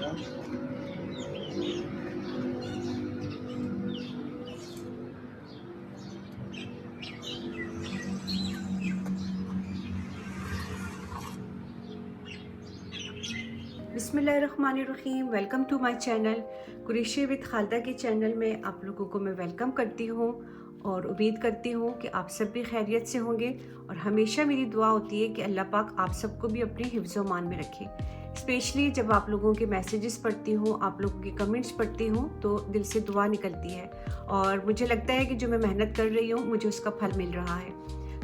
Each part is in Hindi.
बिस्मिल्लाहिर्रहमानिर्रहीम। Welcome to my channel Qureshi with Khalda के चैनल में आप लोगों को मैं वेलकम करती हूँ और उम्मीद करती हूँ कि आप सब भी खैरियत से होंगे। और हमेशा मेरी दुआ होती है कि अल्लाह पाक आप सबको भी अपनी हिफ्ज़ व मान में रखे। स्पेशली जब आप लोगों के मैसेजेस पढ़ती हूँ, आप लोगों के कमेंट्स पढ़ती हूँ तो दिल से दुआ निकलती है और मुझे लगता है कि जो मैं मेहनत कर रही हूँ मुझे उसका फल मिल रहा है।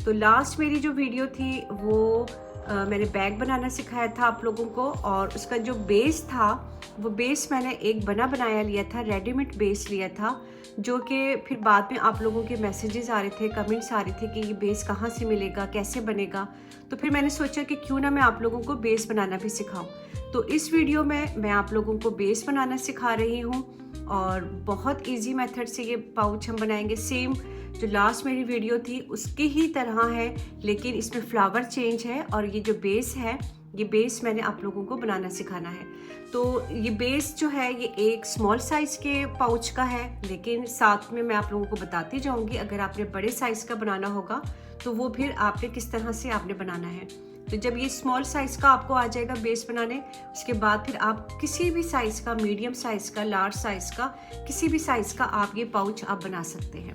तो लास्ट मेरी जो वीडियो थी वो मैंने बैग बनाना सिखाया था आप लोगों को, और उसका जो बेस था वो बेस मैंने एक बना बनाया लिया था, रेडीमेड बेस लिया था, जो कि फिर बाद में आप लोगों के मैसेजेस आ रहे थे, कमेंट्स आ रहे थे कि ये बेस कहाँ से मिलेगा, कैसे बनेगा। तो फिर मैंने सोचा कि क्यों ना मैं आप लोगों को बेस बनाना भी सिखाऊं। तो इस वीडियो में मैं आप लोगों को बेस बनाना सिखा रही हूँ और बहुत ईजी मेथड से ये पाउच हम बनाएंगे। सेम जो लास्ट मेरी वीडियो थी उसकी ही तरह है, लेकिन इसमें फ्लावर चेंज है और ये जो बेस है, ये बेस मैंने आप लोगों को बनाना सिखाना है। तो ये बेस जो है ये एक स्मॉल साइज़ के पाउच का है, लेकिन साथ में मैं आप लोगों को बताती जाऊंगी अगर आपने बड़े साइज़ का बनाना होगा तो वो फिर आपने किस तरह से आपने बनाना है। तो जब ये स्मॉल साइज़ का आपको आ जाएगा बेस बनाने, उसके बाद फिर आप किसी भी साइज़ का, मीडियम साइज़ का, लार्ज साइज़ का, किसी भी साइज़ का आप ये पाउच आप बना सकते हैं।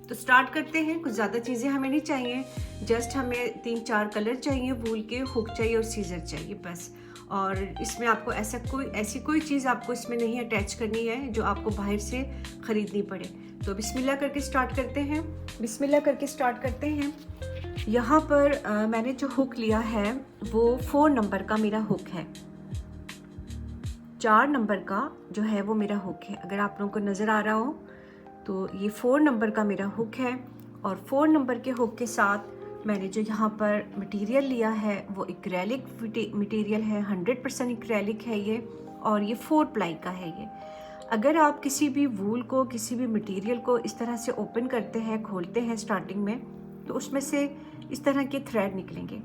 तो स्टार्ट करते हैं। कुछ ज़्यादा चीज़ें हमें नहीं चाहिए, जस्ट हमें 3-4 कलर चाहिए, वूल के हुक चाहिए और सीजर चाहिए बस। और इसमें आपको ऐसी कोई चीज़ आपको इसमें नहीं अटैच करनी है जो आपको बाहर से ख़रीदनी पड़े। तो बिस्मिल्लाह करके स्टार्ट करते हैं। बिस्मिल्लाह करके स्टार्ट करते हैं। यहाँ पर मैंने जो हुक लिया है वो 4 नंबर का मेरा हुक है। 4 नंबर का जो है वो मेरा हुक है, अगर आप लोगों को नज़र आ रहा हो तो ये 4 नंबर का मेरा हुक है। और 4 नंबर के हुक के साथ मैंने जो यहाँ पर मटेरियल लिया है वो एक्रेलिक मटेरियल है, 100% एक्रेलिक है ये, और ये 4 प्लाई का है ये। अगर आप किसी भी वूल को, किसी भी मटेरियल को इस तरह से ओपन करते हैं, खोलते हैं स्टार्टिंग में, तो उसमें से इस तरह के थ्रेड निकलेंगे।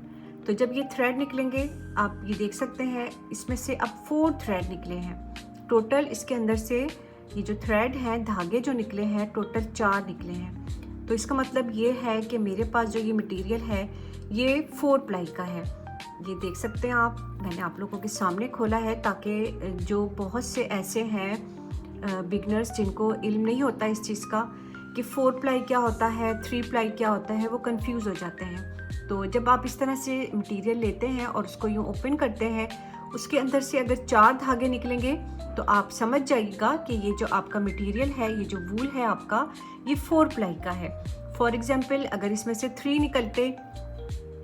तो जब ये थ्रेड निकलेंगे आप ये देख सकते हैं, इसमें से अब 4 थ्रेड निकले हैं टोटल। इसके अंदर से ये जो थ्रेड हैं, धागे जो निकले हैं, टोटल 4 निकले हैं। तो इसका मतलब ये है कि मेरे पास जो ये मटेरियल है ये 4 प्लाई का है। ये देख सकते हैं आप, मैंने आप लोगों के सामने खोला है ताकि जो बहुत से ऐसे हैं बिगनर्स जिनको इल्म नहीं होता इस चीज़ का कि 4 प्लाई क्या होता है, 3 प्लाई क्या होता है, वो कंफ्यूज हो जाते हैं। तो जब आप इस तरह से मटेरियल लेते हैं और उसको यूँ ओपन करते हैं, उसके अंदर से अगर 4 धागे निकलेंगे तो आप समझ जाइएगा कि ये जो आपका मटेरियल है, ये जो वूल है आपका, ये 4 प्लाई का है। फॉर एग्जांपल अगर इसमें से 3 निकलते,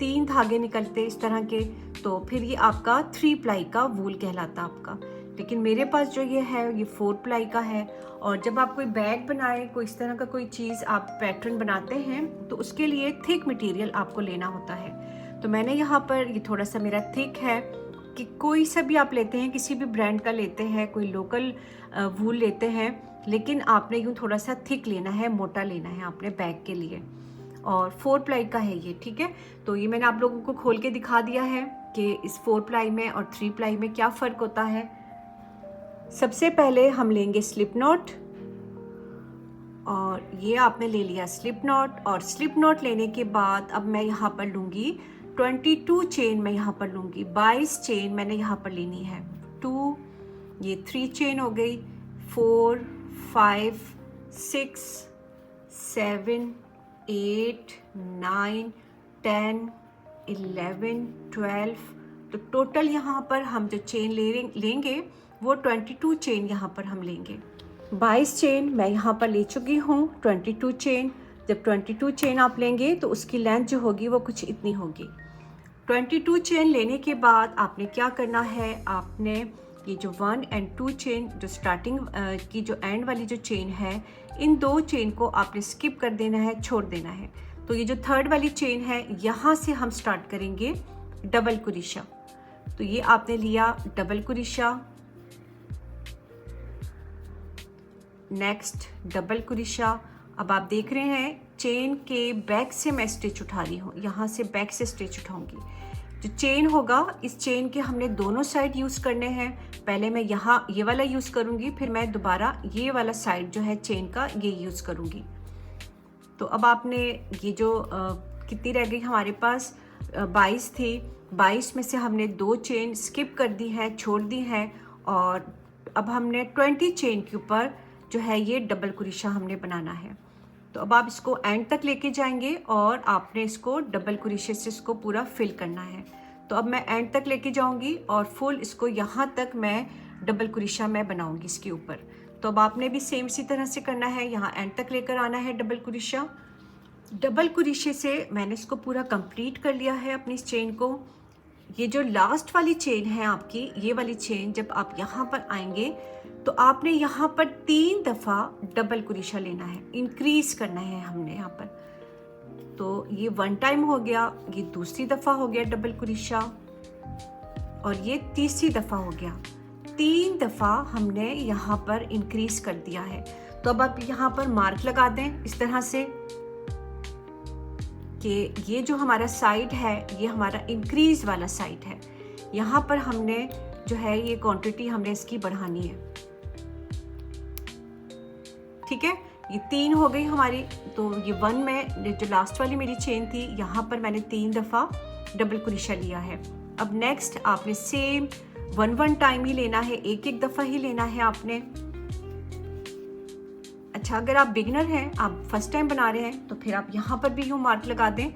3 धागे निकलते इस तरह के, तो फिर ये आपका 3 प्लाई का वूल कहलाता आपका। लेकिन मेरे पास जो ये है ये 4 प्लाई का है। और जब आप कोई बैग बनाए, कोई इस तरह का कोई चीज़ आप पैटर्न बनाते हैं, तो उसके लिए थिक मटेरियल आपको लेना होता है। तो मैंने यहाँ पर ये थोड़ा सा मेरा थिक है, कि कोई सा भी आप लेते हैं, किसी भी ब्रांड का लेते हैं, कोई लोकल वूल लेते हैं, लेकिन आपने यूँ थोड़ा सा थिक लेना है, मोटा लेना है आपने बैग के लिए। और 4 प्लाई का है ये, ठीक है। तो ये मैंने आप लोगों को खोल के दिखा दिया है कि इस 4 प्लाई में और 3 प्लाई में क्या फ़र्क होता है। सबसे पहले हम लेंगे स्लिप नॉट, और ये आपने ले लिया स्लिप नॉट। और स्लिप नॉट लेने के बाद अब मैं यहाँ पर लूँगी 22 चेन, मैं यहाँ पर लूँगी 22 चेन मैंने यहाँ पर लेनी है। 2, ये 3 चेन हो गई, 4, 5, 6, 7, 8, 9, 10, 11, 12। तो टोटल यहाँ पर हम जो चेन लेंगे वो 22 चेन यहाँ पर हम लेंगे। 22 चेन मैं यहाँ पर ले चुकी हूँ, 22 चेन। जब 22 चेन आप लेंगे तो उसकी लेंथ जो होगी वो कुछ इतनी होगी। 22 चेन लेने के बाद आपने क्या करना है, आपने ये जो 1 और 2 चेन, जो स्टार्टिंग की जो एंड वाली जो चेन है, इन 2 चेन को आपने स्किप कर देना है, छोड़ देना है। तो ये जो थर्ड वाली चेन है, यहाँ से हम स्टार्ट करेंगे डबल कुरिशा। तो ये आपने लिया डबल कुरिशा, नेक्स्ट डबल कुरिशा। अब आप देख रहे हैं चेन के बैक से मैं स्टिच उठा रही हूँ, यहाँ से बैक से स्टिच उठाऊंगी। जो चेन होगा, इस चेन के हमने दोनों साइड यूज़ करने हैं। पहले मैं यहाँ ये वाला यूज़ करूँगी, फिर मैं दोबारा ये वाला साइड जो है चेन का ये यूज़ करूँगी। तो अब आपने ये जो कितनी रह गई हमारे पास, 22 थी, 22 में से हमने 2 चेन स्किप कर दी है, छोड़ दी है, और अब हमने 20 चेन के ऊपर जो है ये डबल कुरेशा हमने बनाना है। तो अब आप इसको एंड तक लेके जाएंगे और आपने इसको डबल कुरेशे से इसको पूरा फिल करना है। तो अब मैं एंड तक लेके जाऊंगी और फुल इसको यहाँ तक मैं डबल कुरेशा मैं बनाऊंगी इसके ऊपर। तो अब आपने भी सेम इसी तरह से करना है, यहाँ एंड तक लेकर आना है डबल कुरेशा। डबल कुरेशे से मैंने इसको पूरा कंप्लीट कर लिया है अपनी इस चेन को। ये जो लास्ट वाली चेन है आपकी, ये वाली चेन जब आप यहाँ पर आएंगे तो आपने यहाँ पर 3 दफ़ा डबल कुरेशा लेना है, इंक्रीज करना है हमने यहाँ पर। तो ये 1 टाइम हो गया, ये दूसरी दफ़ा हो गया डबल कुरेशा, और ये तीसरी दफ़ा हो गया। 3 दफ़ा हमने यहाँ पर इंक्रीज कर दिया है। तो अब आप यहाँ पर मार्क लगा दें इस तरह से कि ये जो हमारा साइड है ये हमारा इंक्रीज वाला साइड है। यहाँ पर हमने जो है ये क्वांटिटी हमने इसकी बढ़ानी है। ठीक है, ये 3 हो गई हमारी। तो ये 1 में जो लास्ट वाली मेरी चेन थी, यहाँ पर मैंने 3 दफ़ा डबल कुरेशा लिया है। अब नेक्स्ट आपने सेम 1 टाइम ही लेना है, एक दफ़ा ही लेना है आपने। अच्छा, अगर आप बिगनर हैं, आप फर्स्ट टाइम बना रहे हैं, तो फिर आप यहाँ पर भी यूँ मार्क लगा दें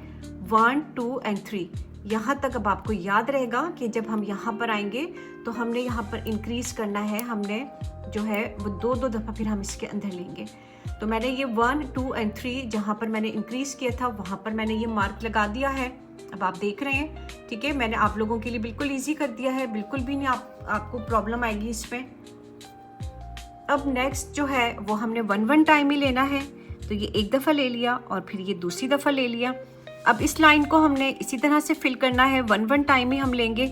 1, 2 एंड 3। यहाँ तक अब आपको याद रहेगा कि जब हम यहाँ पर आएंगे तो हमने यहाँ पर इंक्रीज करना है, हमने जो है वो 2 दफ़ा फिर हम इसके अंदर लेंगे। तो मैंने ये 1, 2 एंड 3 जहाँ पर मैंने इंक्रीज किया था वहाँ पर मैंने ये मार्क लगा दिया है। अब आप देख रहे हैं, ठीक है, मैंने आप लोगों के लिए बिल्कुल ईजी कर दिया है, बिल्कुल भी नहीं आपको प्रॉब्लम आएगी इसमें। अब नेक्स्ट जो है वो हमने 1 टाइम ही लेना है। तो ये एक दफ़ा ले लिया और फिर ये दूसरी दफ़ा ले लिया। अब इस लाइन को हमने इसी तरह से फिल करना है, 1 टाइम ही हम लेंगे।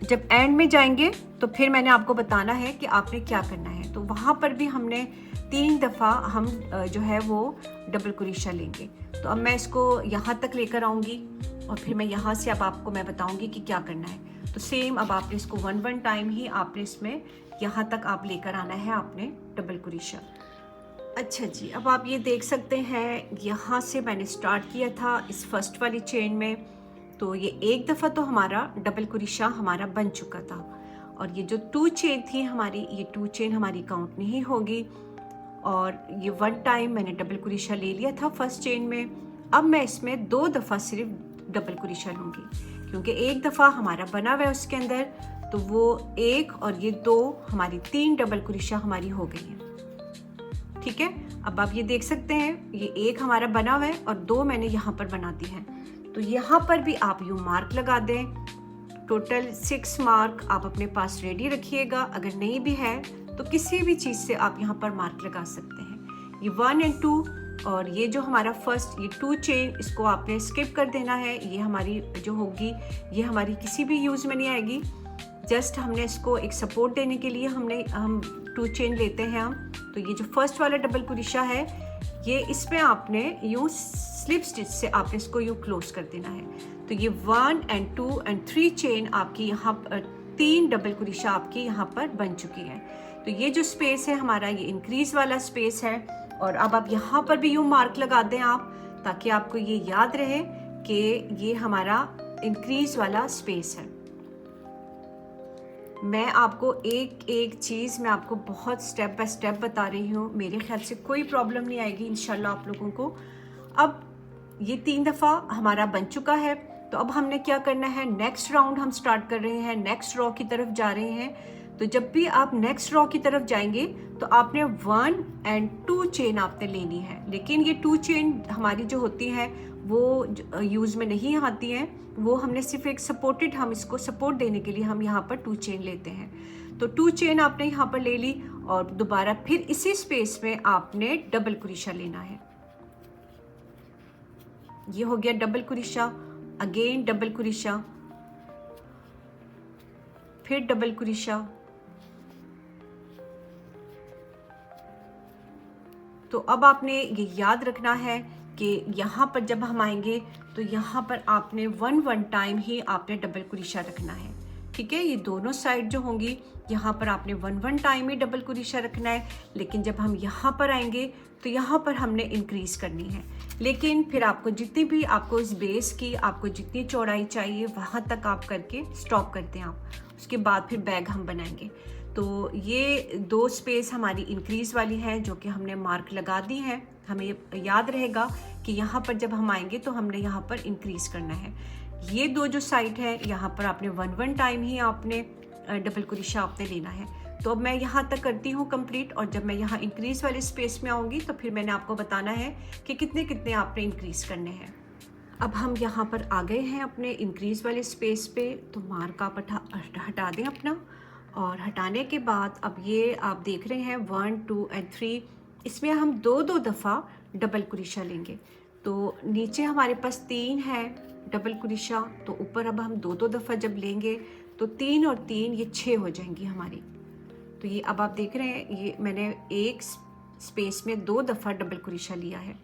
जब एंड में जाएंगे तो फिर मैंने आपको बताना है कि आपने क्या करना है। तो वहाँ पर भी हमने 3 दफ़ा हम जो है वो डबल कुरेशा लेंगे। तो अब मैं इसको यहाँ तक लेकर आऊँगी और फिर मैं यहाँ से अब आपको मैं बताऊँगी कि क्या करना है। तो सेम अब आपने इसको 1 टाइम ही आपने इसमें यहाँ तक आप लेकर आना है आपने डबल कुरेशा। अच्छा जी, अब आप ये देख सकते हैं यहाँ से मैंने स्टार्ट किया था इस फर्स्ट वाली चेन में। तो ये एक दफ़ा तो हमारा डबल कुरेशा हमारा बन चुका था, और ये जो 2 चेन थी हमारी, ये 2 चेन हमारी काउंट नहीं होगी। और ये 1 टाइम मैंने डबल कुरेशा ले लिया था फर्स्ट चेन में। अब मैं इसमें 2 दफ़ा सिर्फ डबल कुरेशा लूँगी, क्योंकि एक दफ़ा हमारा बना हुआ है उसके अंदर, तो वो 1 और ये 2 हमारी 3 डबल कुरेशा हमारी हो गई है। ठीक है, अब आप ये देख सकते हैं ये 1 हमारा बना हुआ है और 2 मैंने यहाँ पर बना दी है। तो यहाँ पर भी आप यूँ मार्क लगा दें। टोटल 6 मार्क आप अपने पास रेडी रखिएगा। अगर नहीं भी है तो किसी भी चीज़ से आप यहाँ पर मार्क लगा सकते हैं। ये 1 और 2 और ये जो हमारा फर्स्ट ये 2 चेन, इसको आपने स्किप कर देना है। ये हमारी जो होगी ये हमारी किसी भी यूज़ में नहीं आएगी। जस्ट हमने इसको एक सपोर्ट देने के लिए हम 2 चेन लेते हैं हम। तो ये जो फर्स्ट वाला डबल कुरेशा है ये इसमें आपने यूँ स्लिप स्टिच से आपने इसको यूँ क्लोज कर देना है। तो ये 1 और 2 और 3 चेन आपकी यहाँ पर 3 डबल कुरेशा आपकी यहाँ पर बन चुकी है। तो ये जो स्पेस है हमारा ये इंक्रीज वाला स्पेस है। और अब आप यहाँ पर भी यूँ मार्क लगा दें आप, ताकि आपको ये याद रहे कि ये हमारा इंक्रीज वाला स्पेस है। मैं आपको एक चीज़ मैं आपको बहुत स्टेप बाय स्टेप बता रही हूँ। मेरे ख्याल से कोई प्रॉब्लम नहीं आएगी इंशाल्लाह आप लोगों को। अब ये 3 दफ़ा हमारा बन चुका है। तो अब हमने क्या करना है, नेक्स्ट राउंड हम स्टार्ट कर रहे हैं, नेक्स्ट रो की तरफ जा रहे हैं। तो जब भी आप नेक्स्ट रो की तरफ जाएंगे तो आपने 1 और 2 चेन आपने लेनी है। लेकिन ये 2 चेन हमारी जो होती है वो यूज़ में नहीं आती हैं, वो हमने सिर्फ एक सपोर्टेड, हम इसको सपोर्ट देने के लिए हम यहाँ पर 2 चेन लेते हैं। तो 2 चेन आपने यहाँ पर ले ली और दोबारा फिर इसी स्पेस में आपने डबल कुरेशा लेना है। ये हो गया डबल कुरेशा, अगेन डबल कुरेशा, फिर डबल कुरेशा। तो अब आपने ये याद रखना है कि यहाँ पर जब हम आएंगे तो यहाँ पर आपने वन टाइम ही आपने डबल कुरीशा रखना है। ठीक है, ये दोनों साइड जो होंगी यहाँ पर आपने वन टाइम ही डबल कुरीशा रखना है, लेकिन जब हम यहाँ पर आएंगे तो यहाँ पर हमने इंक्रीज करनी है। लेकिन फिर आपको जितनी भी आपको इस बेस की आपको जितनी चौड़ाई चाहिए वहाँ तक आप करके स्टॉप करते हैं आप, उसके बाद फिर बैग हम बनाएंगे। तो ये दो स्पेस हमारी इंक्रीज़ वाली हैं जो कि हमने मार्क लगा दी है। हमें याद रहेगा कि यहाँ पर जब हम आएंगे तो हमने यहाँ पर इंक्रीज़ करना है। ये दो जो साइड है यहाँ पर आपने वन टाइम ही आपने डबल कुरीशा आपने लेना है। तो अब मैं यहाँ तक करती हूँ कंप्लीट, और जब मैं यहाँ इंक्रीज़ वाले स्पेस में आऊँगी तो फिर मैंने आपको बताना है कि कितने कितने आपने इंक्रीज़ करने हैं। अब हम यहाँ पर आ गए हैं अपने इंक्रीज़ वाले स्पेस पे, तो मार्क आप हटा दें अपना, और हटाने के बाद अब ये आप देख रहे हैं 1 2 और 3, इसमें हम दो दफ़ा डबल कुरीशा लेंगे। तो नीचे हमारे पास 3 है डबल कुरीशा, तो ऊपर अब हम दो दफ़ा जब लेंगे तो 3 और 3 ये 6 हो जाएंगी हमारी। तो ये अब आप देख रहे हैं ये मैंने एक स्पेस में 2 दफ़ा डबल कुरीशा लिया है।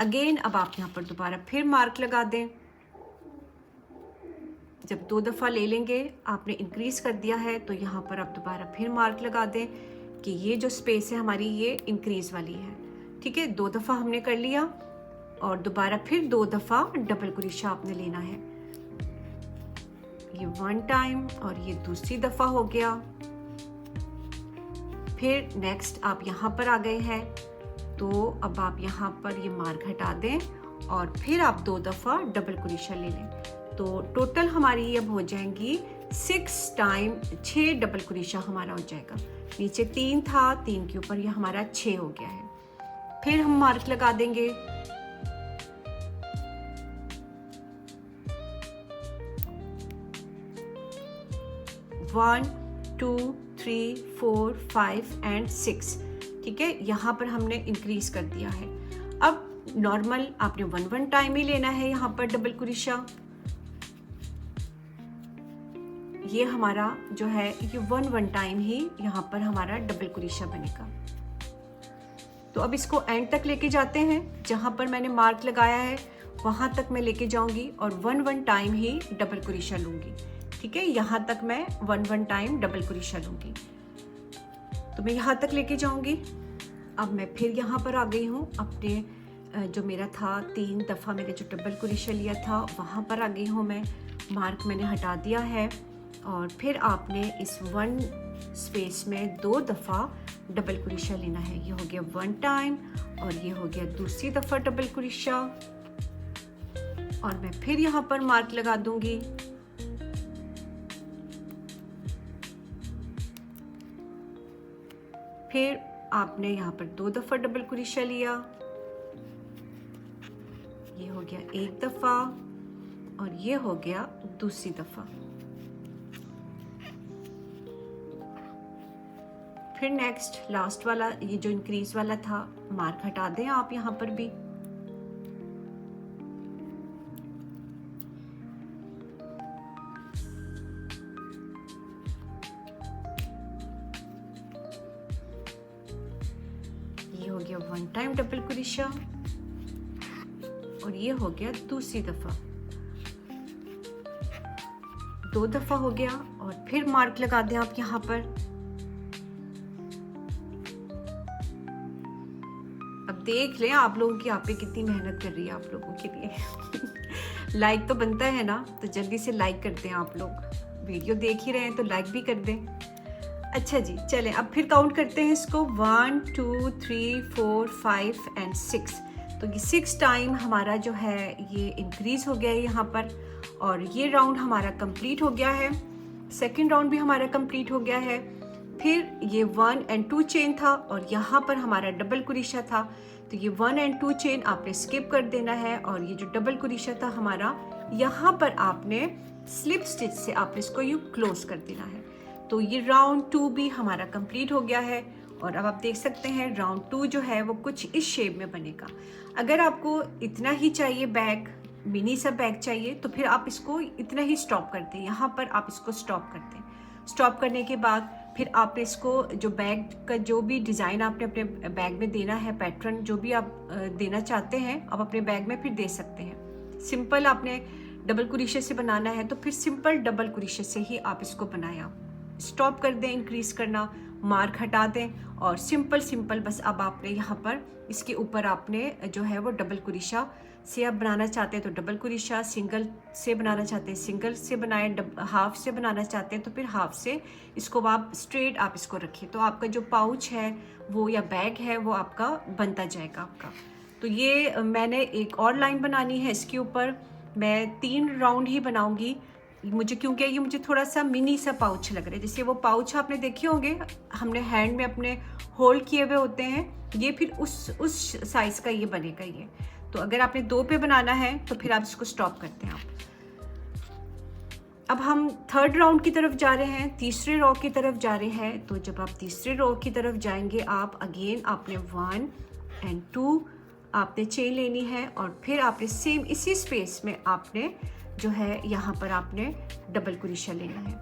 अगेन अब आप यहाँ पर दोबारा फिर मार्क लगा दें। जब 2 दफ़ा ले लेंगे आपने इंक्रीज़ कर दिया है तो यहाँ पर आप दोबारा फिर मार्क लगा दें कि ये जो स्पेस है हमारी ये इंक्रीज़ वाली है। ठीक है, 2 दफ़ा हमने कर लिया और दोबारा फिर 2 दफ़ा डबल कुरीशा आपने लेना है। ये 1 टाइम और ये दूसरी दफ़ा हो गया। फिर नेक्स्ट आप यहाँ पर आ गए हैं, तो अब आप यहाँ पर ये मार्क हटा दें और फिर आप 2 दफ़ा डबल कुरीशा ले लें। तो टोटल हमारी अब हो जाएंगी 6 टाइम 6 डबल कुरीशा हमारा हो जाएगा। नीचे 3 था, 3 के ऊपर ये हमारा 6 हो गया है। फिर हम मार्क लगा देंगे। One 2 3 4 5 and 6। ठीक है, यहाँ पर हमने इंक्रीज कर दिया है। अब नॉर्मल आपने वन टाइम ही लेना है यहाँ पर डबल कुरीशा। ये हमारा जो है ये वन टाइम ही यहाँ पर हमारा डबल कुरीशा बनेगा। तो अब इसको एंड तक लेके जाते हैं, जहाँ पर मैंने मार्क लगाया है वहाँ तक मैं लेके जाऊंगी और वन टाइम ही डबल कुरीशा लूंगी। ठीक है, यहाँ तक मैं वन टाइम डबल कुरीशा लूंगी। तो मैं यहाँ तक लेके जाऊंगी। अब मैं फिर यहाँ पर आ गई हूँ अपने जो मेरा था 3 दफ़ा मैंने जो डबल कुरीशा लिया था वहाँ पर आ गई हूँ मैं। मार्क मैंने हटा दिया है और फिर आपने इस 1 स्पेस में 2 दफ़ा डबल कुरीशा लेना है। ये हो गया 1 टाइम और ये हो गया दूसरी दफ़ा डबल कुरीशा, और मैं फिर यहाँ पर मार्क लगा दूंगी। फिर आपने यहाँ पर 2 दफ़ा डबल कुरीशा लिया, ये हो गया 1 दफ़ा और ये हो गया दूसरी दफ़ा। फिर नेक्स्ट लास्ट वाला ये जो इंक्रीज वाला था मार्क हटा दें आप यहाँ पर भी। ये हो गया 1 टाइम डबल कुरीशा और ये हो गया दूसरी दफ़ा। 2 दफ़ा हो गया और फिर मार्क लगा दें आप यहाँ पर। अब देख लें आप लोगों की आप पे कितनी मेहनत कर रही है आप लोगों के लिए। लाइक तो बनता है ना, तो जल्दी से लाइक कर दें आप लोग। वीडियो देख ही रहे हैं तो लाइक भी कर दें। अच्छा जी, चलें अब फिर काउंट करते हैं इसको। 1 2 3 4 5 एंड 6। तो ये 6 टाइम हमारा जो है ये इंक्रीज हो गया है यहाँ पर, और ये राउंड हमारा कंप्लीट हो गया है। सेकेंड राउंड भी हमारा कंप्लीट हो गया है। फिर ये 1 और 2 चेन था और यहाँ पर हमारा डबल कुरीशा था, तो ये 1 और 2 चेन आपने स्किप कर देना है, और ये जो डबल कुरीशा था हमारा यहाँ पर आपने स्लिप स्टिच से आपने इसको यूँ क्लोज कर देना है। तो ये राउंड 2 भी हमारा कंप्लीट हो गया है, और अब आप देख सकते हैं राउंड 2 जो है वो कुछ इस शेप में बनेगा। अगर आपको इतना ही चाहिए बैग, मिनी सा बैग चाहिए, तो फिर आप इसको इतना ही स्टॉप कर दें। यहाँ पर आप इसको स्टॉप कर दें। स्टॉप करने के बाद फिर आपने इसको जो बैग का जो भी डिज़ाइन आपने अपने बैग में देना है, पैटर्न जो भी आप देना चाहते हैं आप अपने बैग में फिर दे सकते हैं। सिंपल आपने डबल क्रोशे से बनाना है तो फिर सिंपल डबल क्रोशे से ही आप इसको बनाएं। आप स्टॉप कर दें इंक्रीज़ करना, मार्क हटा दें और सिंपल बस अब आपने यहाँ पर इसके ऊपर आपने जो है वो डबल क्रोशा से आप बनाना चाहते हैं तो डबल क्रोशा, सिंगल से बनाना चाहते हैं सिंगल से बनाएं, हाफ से बनाना चाहते हैं तो फिर हाफ से इसको आप स्ट्रेट आप इसको रखिए तो आपका जो पाउच है वो या बैग है वो आपका बनता जाएगा आपका। तो ये मैंने एक और लाइन बनानी है, इसके ऊपर मैं 3 राउंड ही बनाऊंगी मुझे, क्योंकि ये मुझे थोड़ा सा मिनी सा पाउच लग रहा है। जैसे वो पाउच आपने देखे होंगे हमने हैंड में अपने होल्ड किए हुए होते हैं, ये फिर उस साइज़ का ये बनेगा ये। तो अगर आपने 2 पे बनाना है तो फिर आप इसको स्टॉप करते हैं आप। अब हम 3rd राउंड की तरफ जा रहे हैं, तीसरे रो की तरफ जा रहे हैं। तो जब आप तीसरे रो की तरफ जाएंगे आप अगेन आपने 1 and 2 आपने चेन लेनी है और फिर आपने सेम इसी स्पेस में आपने जो है यहाँ पर आपने डबल क्रोशा लेना है।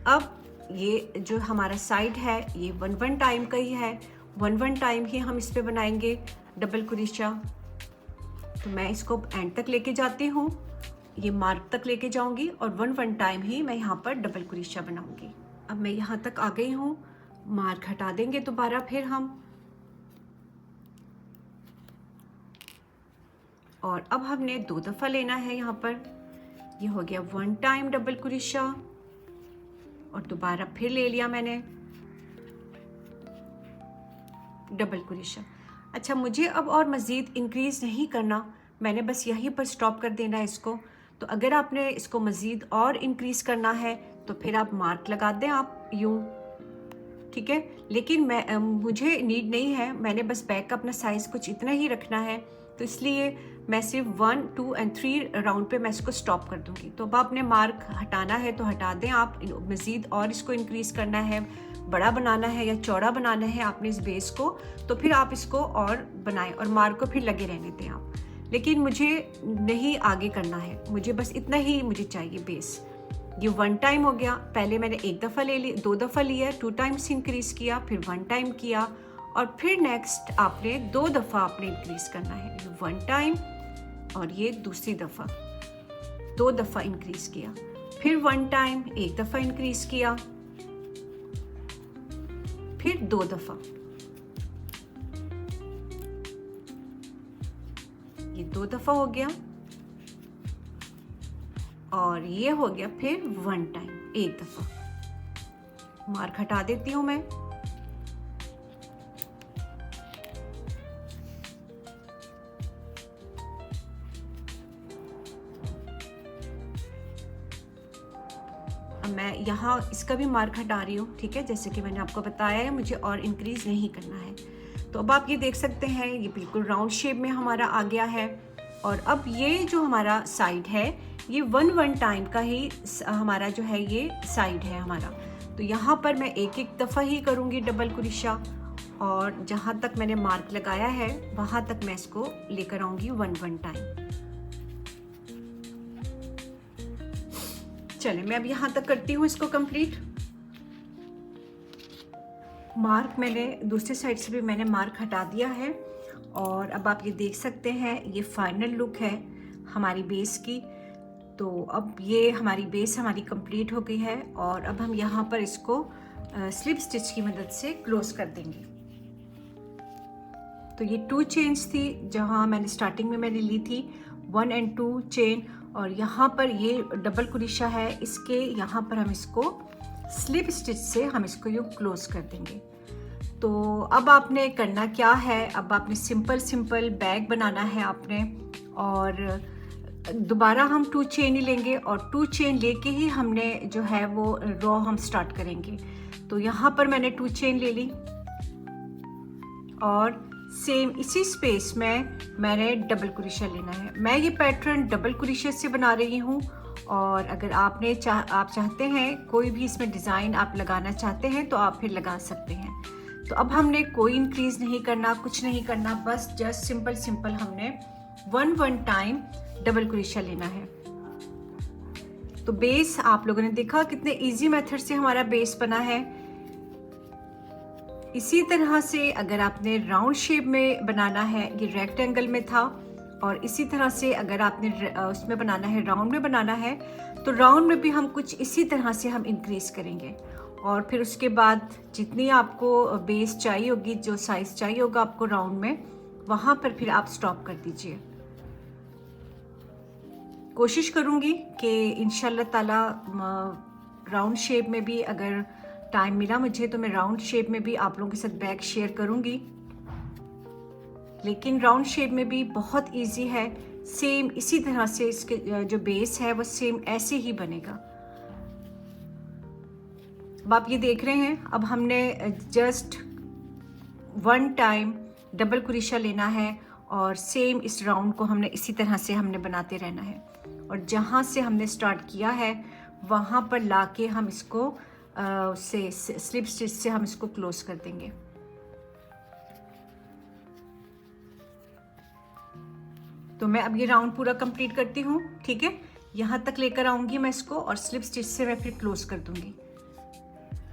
अब ये जो हमारा साइड है ये 1 टाइम का ही है, 1 टाइम ही हम इस पे बनाएंगे डबल क्रोशा। तो मैं इसको एंड तक लेके जाती हूँ, ये मार्क तक लेके जाऊंगी और 1 टाइम ही मैं यहाँ पर डबल क्रोशा बनाऊंगी। अब मैं यहाँ तक आ गई हूँ, मार्क हटा देंगे दोबारा फिर हम, और अब हमने 2 दफ़ा लेना है यहाँ पर। ये हो गया 1 टाइम डबल क्रोशा और दोबारा फिर ले लिया मैंने डबल क्रोशा। अच्छा, मुझे अब और मज़ीद इंक्रीज़ नहीं करना, मैंने बस यहीं पर स्टॉप कर देना है इसको। तो अगर आपने इसको मज़ीद और इंक्रीज़ करना है तो फिर आप मार्क लगा दें आप यूँ, ठीक है। लेकिन मुझे नीड नहीं है, मैंने बस बैग का अपना साइज़ कुछ इतना ही रखना है तो इसलिए मैं सिर्फ 1, 2 and 3 राउंड पे मैं इसको स्टॉप कर दूंगी। तो अब आपने मार्क हटाना है तो हटा दें आप, मज़ीद और इसको इंक्रीज़ करना है, बड़ा बनाना है या चौड़ा बनाना है आपने इस बेस को, तो फिर आप इसको और बनाएं और मार्क को फिर लगे रहने दें आप। लेकिन मुझे नहीं आगे करना है, मुझे बस इतना ही मुझे चाहिए बेस। ये 1 टाइम हो गया, पहले मैंने 1 दफ़ा ले ली, 2 दफ़ा लिया, 2 टाइम्स इंक्रीज़ किया, फिर 1 टाइम किया और फिर नेक्स्ट आपने 2 दफ़ा आपने इंक्रीज़ करना है। ये 1 टाइम और ये दूसरी दफ़ा 2 दफ़ा इंक्रीज़ किया, फिर 1 टाइम 1 दफ़ा इंक्रीज़ किया, फिर 2 दफ़ा, ये 2 दफ़ा हो गया और ये हो गया फिर 1 टाइम 1 दफ़ा। मार्क हटा देती हूँ मैं। मैं यहाँ इसका भी मार्क हटा रही हूँ, ठीक है, जैसे कि मैंने आपको बताया है मुझे और इंक्रीज़ नहीं करना है। तो अब आप ये देख सकते हैं ये बिल्कुल राउंड शेप में हमारा आ गया है। और अब ये जो हमारा साइड है ये 1 टाइम का ही हमारा जो है ये साइड है हमारा। तो यहाँ पर मैं एक दफ़ा ही करूँगी डबल क्रोशा और जहाँ तक मैंने मार्क लगाया है वहाँ तक मैं इसको लेकर आऊँगी 1 टाइम। चले मैं अब यहाँ तक करती हूँ इसको कंप्लीट। मार्क मैंने दूसरी साइड से भी मैंने मार्क हटा दिया है और अब आप ये देख सकते हैं ये फाइनल लुक है हमारी बेस की। तो अब ये हमारी बेस हमारी कंप्लीट हो गई है और अब हम यहाँ पर इसको स्लिप स्टिच की मदद से क्लोज कर देंगे। तो ये 2 चेन्स थी जहाँ मैंने स्टार्टिंग में मैंने ली थी 1 and 2 चेन और यहाँ पर ये डबल क्रोशा है, इसके यहाँ पर हम इसको स्लिप स्टिच से हम इसको यूँ क्लोज कर देंगे। तो अब आपने करना क्या है, अब आपने सिंपल बैग बनाना है आपने और दोबारा हम 2 चेन ही लेंगे और 2 चेन लेके ही हमने जो है वो रो हम स्टार्ट करेंगे। तो यहाँ पर मैंने 2 चेन ले ली और सेम इसी स्पेस में मैंने डबल क्रोशा लेना है। मैं ये पैटर्न डबल क्रोशे से बना रही हूँ और अगर आप चाहते हैं कोई भी इसमें डिज़ाइन आप लगाना चाहते हैं तो आप फिर लगा सकते हैं। तो अब हमने कोई इंक्रीज़ नहीं करना, कुछ नहीं करना, बस जस्ट सिंपल हमने 1 टाइम डबल क्रोशा लेना है। तो बेस आप लोगों ने देखा कितने इजी मेथड से हमारा बेस बना है। इसी तरह से अगर आपने राउंड शेप में बनाना है, ये रेक्टेंगल में था, और इसी तरह से अगर आपने उसमें बनाना है, राउंड में बनाना है, तो राउंड में भी हम कुछ इसी तरह से हम इंक्रीज करेंगे। और फिर उसके बाद जितनी आपको बेस चाहिए होगी, जो साइज चाहिए होगा आपको राउंड में, वहाँ पर फिर आप स्टॉप कर दीजिए। कोशिश करूँगी कि इंशाल्लाह ताला राउंड शेप में भी अगर टाइम मिला मुझे तो मैं राउंड शेप में भी आप लोगों के साथ बैग शेयर करूँगी। लेकिन राउंड शेप में भी बहुत इजी है, सेम इसी तरह से इसके जो बेस है वो सेम ऐसे ही बनेगा। अब आप ये देख रहे हैं, अब हमने जस्ट 1 टाइम डबल कुरेशा लेना है और सेम इस राउंड को हमने इसी तरह से हमने बनाते रहना है, और जहाँ से हमने स्टार्ट किया है वहाँ पर लाके हम इसको से स्लिप स्टिच से हम इसको क्लोज कर देंगे। तो मैं अब ये राउंड पूरा कंप्लीट करती हूँ, ठीक है। यहाँ तक लेकर आऊँगी मैं इसको और स्लिप स्टिच से मैं फिर क्लोज कर दूँगी।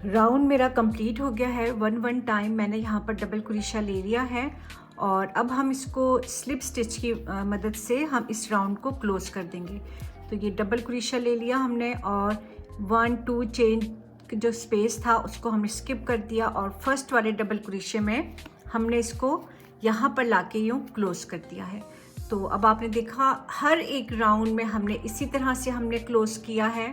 राउंड मेरा कंप्लीट हो गया है। 1 टाइम मैंने यहाँ पर डबल कुरेशा ले लिया है और अब हम इसको स्लिप स्टिच की मदद से हम इस राउंड को क्लोज कर देंगे। तो ये डबल कुरेशा ले लिया हमने और 1-2 चेन जो स्पेस था उसको हमने स्किप कर दिया और फर्स्ट वाले डबल कुरेशे में हमने इसको यहाँ पर लाके यूँ क्लोज कर दिया है। तो अब आपने देखा हर एक राउंड में हमने इसी तरह से हमने क्लोज किया है।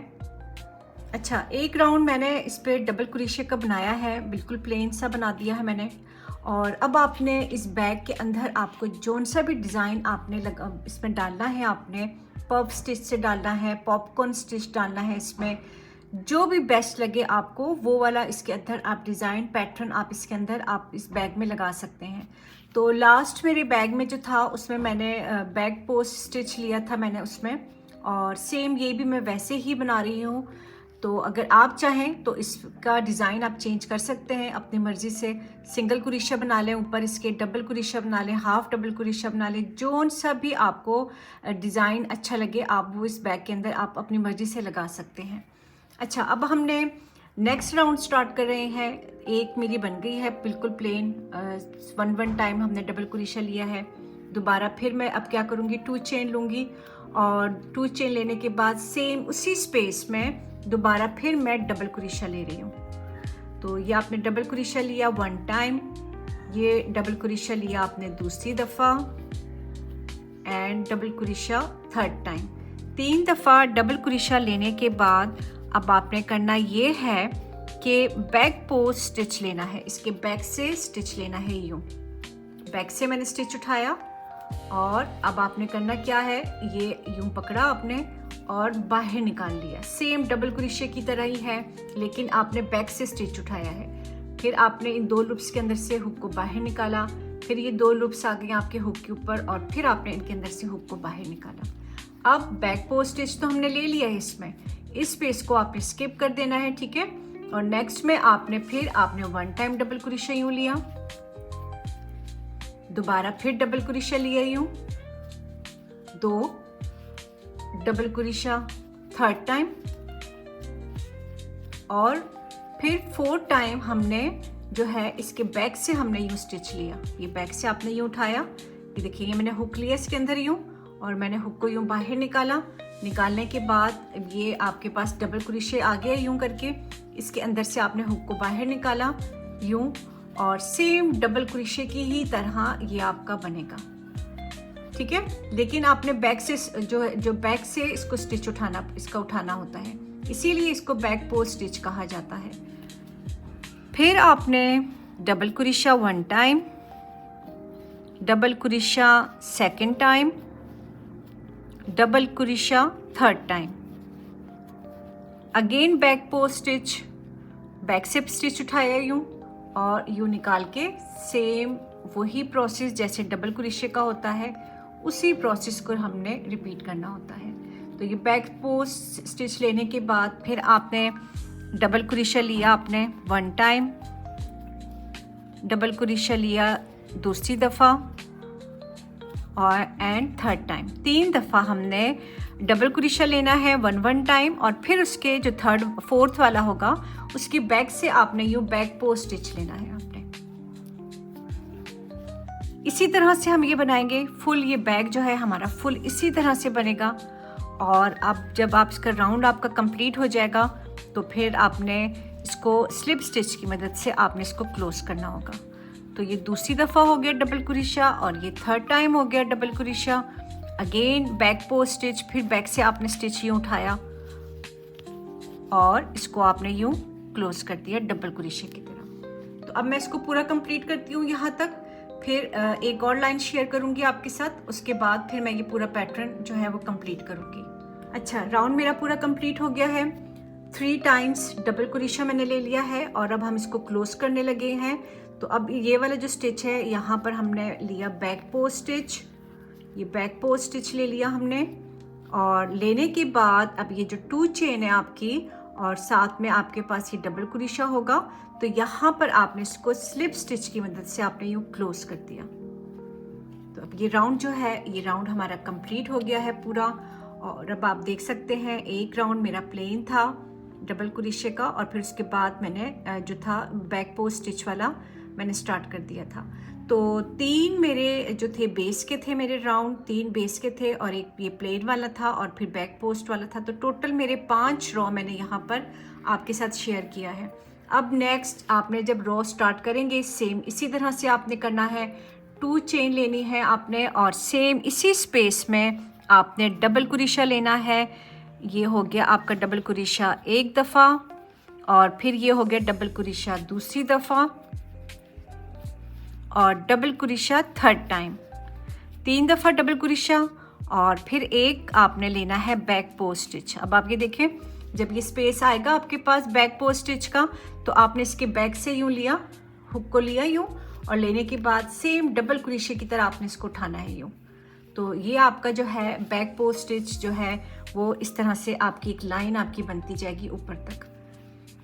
अच्छा, एक राउंड मैंने इस पर डबल कुरेशे का बनाया है, बिल्कुल प्लेन सा बना दिया है मैंने। और अब आपने इस बैग के अंदर आपको जौन सा भी डिज़ाइन आपने इसमें डालना है, आपने पफ स्टिच से डालना है, पॉपकॉर्न स्टिच डालना है, इसमें जो भी बेस्ट लगे आपको वो वाला इसके अंदर आप डिज़ाइन पैटर्न आप इसके अंदर आप इस बैग में लगा सकते हैं। तो लास्ट मेरे बैग में जो था उसमें मैंने बैक पोस्ट स्टिच लिया था मैंने उसमें, और सेम ये भी मैं वैसे ही बना रही हूँ। तो अगर आप चाहें तो इसका डिज़ाइन आप चेंज कर सकते हैं अपनी मर्ज़ी से। सिंगल कुरेशा बना लें, ऊपर इसके डबल कुरेशा बना लें, हाफ डबल कुरेशा बना लें, जोन सा भी आपको डिज़ाइन अच्छा लगे आप वो इस बैग के अंदर आप अपनी मर्ज़ी से लगा सकते हैं। अच्छा, अब हमने नेक्स्ट राउंड स्टार्ट कर रहे हैं। एक मेरी बन गई है बिल्कुल प्लेन, 1 टाइम हमने डबल कुरेशा लिया है। दोबारा फिर मैं अब क्या करूँगी, 2 चेन लूँगी और 2 चेन लेने के बाद सेम उसी स्पेस में दोबारा फिर मैं डबल कुरेशा ले रही हूँ। तो ये आपने डबल कुरेशा लिया 1 टाइम, ये डबल कुरेशा लिया आपने दूसरी दफ़ा and double crochet 3rd time. 3 दफ़ा डबल कुरेशा लेने के बाद अब आपने करना ये है कि बैक पोस्ट स्टिच लेना है, इसके बैक से स्टिच लेना है। यूँ बैक से मैंने स्टिच उठाया और अब आपने करना क्या है, ये यूँ पकड़ा आपने और बाहर निकाल लिया। सेम डबल कुरेशे की तरह ही है, लेकिन आपने बैक से स्टिच उठाया है। फिर आपने इन 2 लूप्स के अंदर से हुक को बाहर निकाला, फिर ये 2 लूप्स आ गए आपके हुक के ऊपर और फिर आपने इनके अंदर से हुक को बाहर निकाला। अब बैक पोस्ट स्टिच तो हमने ले लिया है, इसमें इस स्पेस को आपने स्किप कर देना है, ठीक है। और नेक्स्ट में आपने 1 टाइम डबल कुरेशा यूँ लिया, दोबारा फिर डबल कुरेशा लिया यूँ, 2 डबल कुरेशा 3rd टाइम और फिर 4 टाइम हमने जो है इसके बैक से हमने यूँ स्टिच लिया। ये बैक से आपने यूँ उठाया, ये देखिए ये मैंने हुक लिया इसके अंदर यूँ और मैंने हुक को यूँ बाहर निकाला। निकालने के बाद ये आपके पास डबल कुरेशे आ गया यूँ करके, इसके अंदर से आपने हुक को बाहर निकाला यूँ और सेम डबल कुरेशे की ही तरह ये आपका बनेगा, ठीक है। लेकिन आपने बैक से जो बैक से इसको स्टिच उठाना होता है, इसीलिए इसको बैक पोस्ट स्टिच कहा जाता है। फिर आपने double crochet 1 time, double crochet 2nd time, double crochet 3rd time, again back post stitch, back से स्टिच उठाया यूँ और यूँ निकाल के सेम वही प्रोसेस जैसे डबल कुरेशे का होता है उसी प्रोसेस को हमने रिपीट करना होता है। तो ये बैक पोस्ट स्टिच लेने के बाद फिर आपने डबल कुरेशा लिया, आपने 1 टाइम, डबल कुरेशा लिया दूसरी दफ़ा और 3rd टाइम। 3 दफ़ा हमने डबल क्रोशिया लेना है 1 टाइम, और फिर उसके जो थर्ड फोर्थ वाला होगा उसकी बैक से आपने यूँ बैक पोस्ट स्टिच लेना है आपने। इसी तरह से हम ये बनाएंगे फुल, ये बैक जो है हमारा फुल इसी तरह से बनेगा। और अब जब आप इसका राउंड आपका कंप्लीट हो जाएगा तो फिर आपने इसको स्लिप स्टिच की मदद से आपने इसको क्लोज करना होगा। तो ये दूसरी दफ़ा हो गया डबल क्रोशिया और ये थर्ड टाइम हो गया double crochet. Again back post stitch, फिर बैक से आपने स्टिच यूँ उठाया और इसको आपने यूँ क्लोज कर दिया डबल क्रोशिया की तरह। तो अब मैं इसको पूरा कंप्लीट करती हूँ यहाँ तक, फिर एक और लाइन शेयर करूँगी आपके साथ, उसके बाद फिर मैं ये पूरा पैटर्न जो है वो कंप्लीट करूँगी। अच्छा, राउंड मेरा पूरा कंप्लीट हो गया है। 3 टाइम्स डबल क्रोशिया मैंने ले लिया है और अब हम इसको क्लोज करने लगे हैं। तो अब ये वाला जो स्टिच है यहाँ पर हमने लिया बैक पोस्ट स्टिच, ये बैक पोस्ट स्टिच ले लिया हमने। और लेने के बाद अब ये जो 2 चेन है आपकी और साथ में आपके पास ये डबल क्रोशिया होगा, तो यहाँ पर आपने इसको स्लिप स्टिच की मदद से आपने यूँ क्लोज कर दिया। तो अब ये राउंड जो है ये राउंड हमारा कंप्लीट हो गया है पूरा। और अब आप देख सकते हैं एक राउंड मेरा प्लेन था डबल क्रोशिया का, और फिर उसके बाद मैंने जो था बैक पोस्ट स्टिच वाला मैंने स्टार्ट कर दिया था। तो 3 मेरे जो थे बेस के थे, मेरे राउंड 3 बेस के थे और एक ये प्लेन वाला था और फिर बैक पोस्ट वाला था। तो टोटल मेरे 5 रॉ मैंने यहाँ पर आपके साथ शेयर किया है। अब नेक्स्ट आपने जब रॉ स्टार्ट करेंगे सेम इसी तरह से आपने करना है। 2 चेन लेनी है आपने और सेम इसी स्पेस में आपने डबल क्रोशिया लेना है। ये हो गया आपका डबल क्रोशिया एक दफ़ा और फिर ये हो गया डबल क्रोशिया दूसरी दफ़ा और डबल क्रोशिया थर्ड टाइम, 3 दफ़ा डबल क्रोशिया और फिर एक आपने लेना है बैक पोस्ट स्टिच। अब आप ये देखें, जब ये स्पेस आएगा आपके पास बैक पोस्ट स्टिच का तो आपने इसके बैक से यूँ लिया, हुक को लिया यूँ, और लेने के बाद सेम डबल क्रोशिया की तरह आपने इसको उठाना है यूँ। तो ये आपका जो है बैक पोस्ट स्टिच जो है वो इस तरह से आपकी एक लाइन आपकी बनती जाएगी ऊपर तक।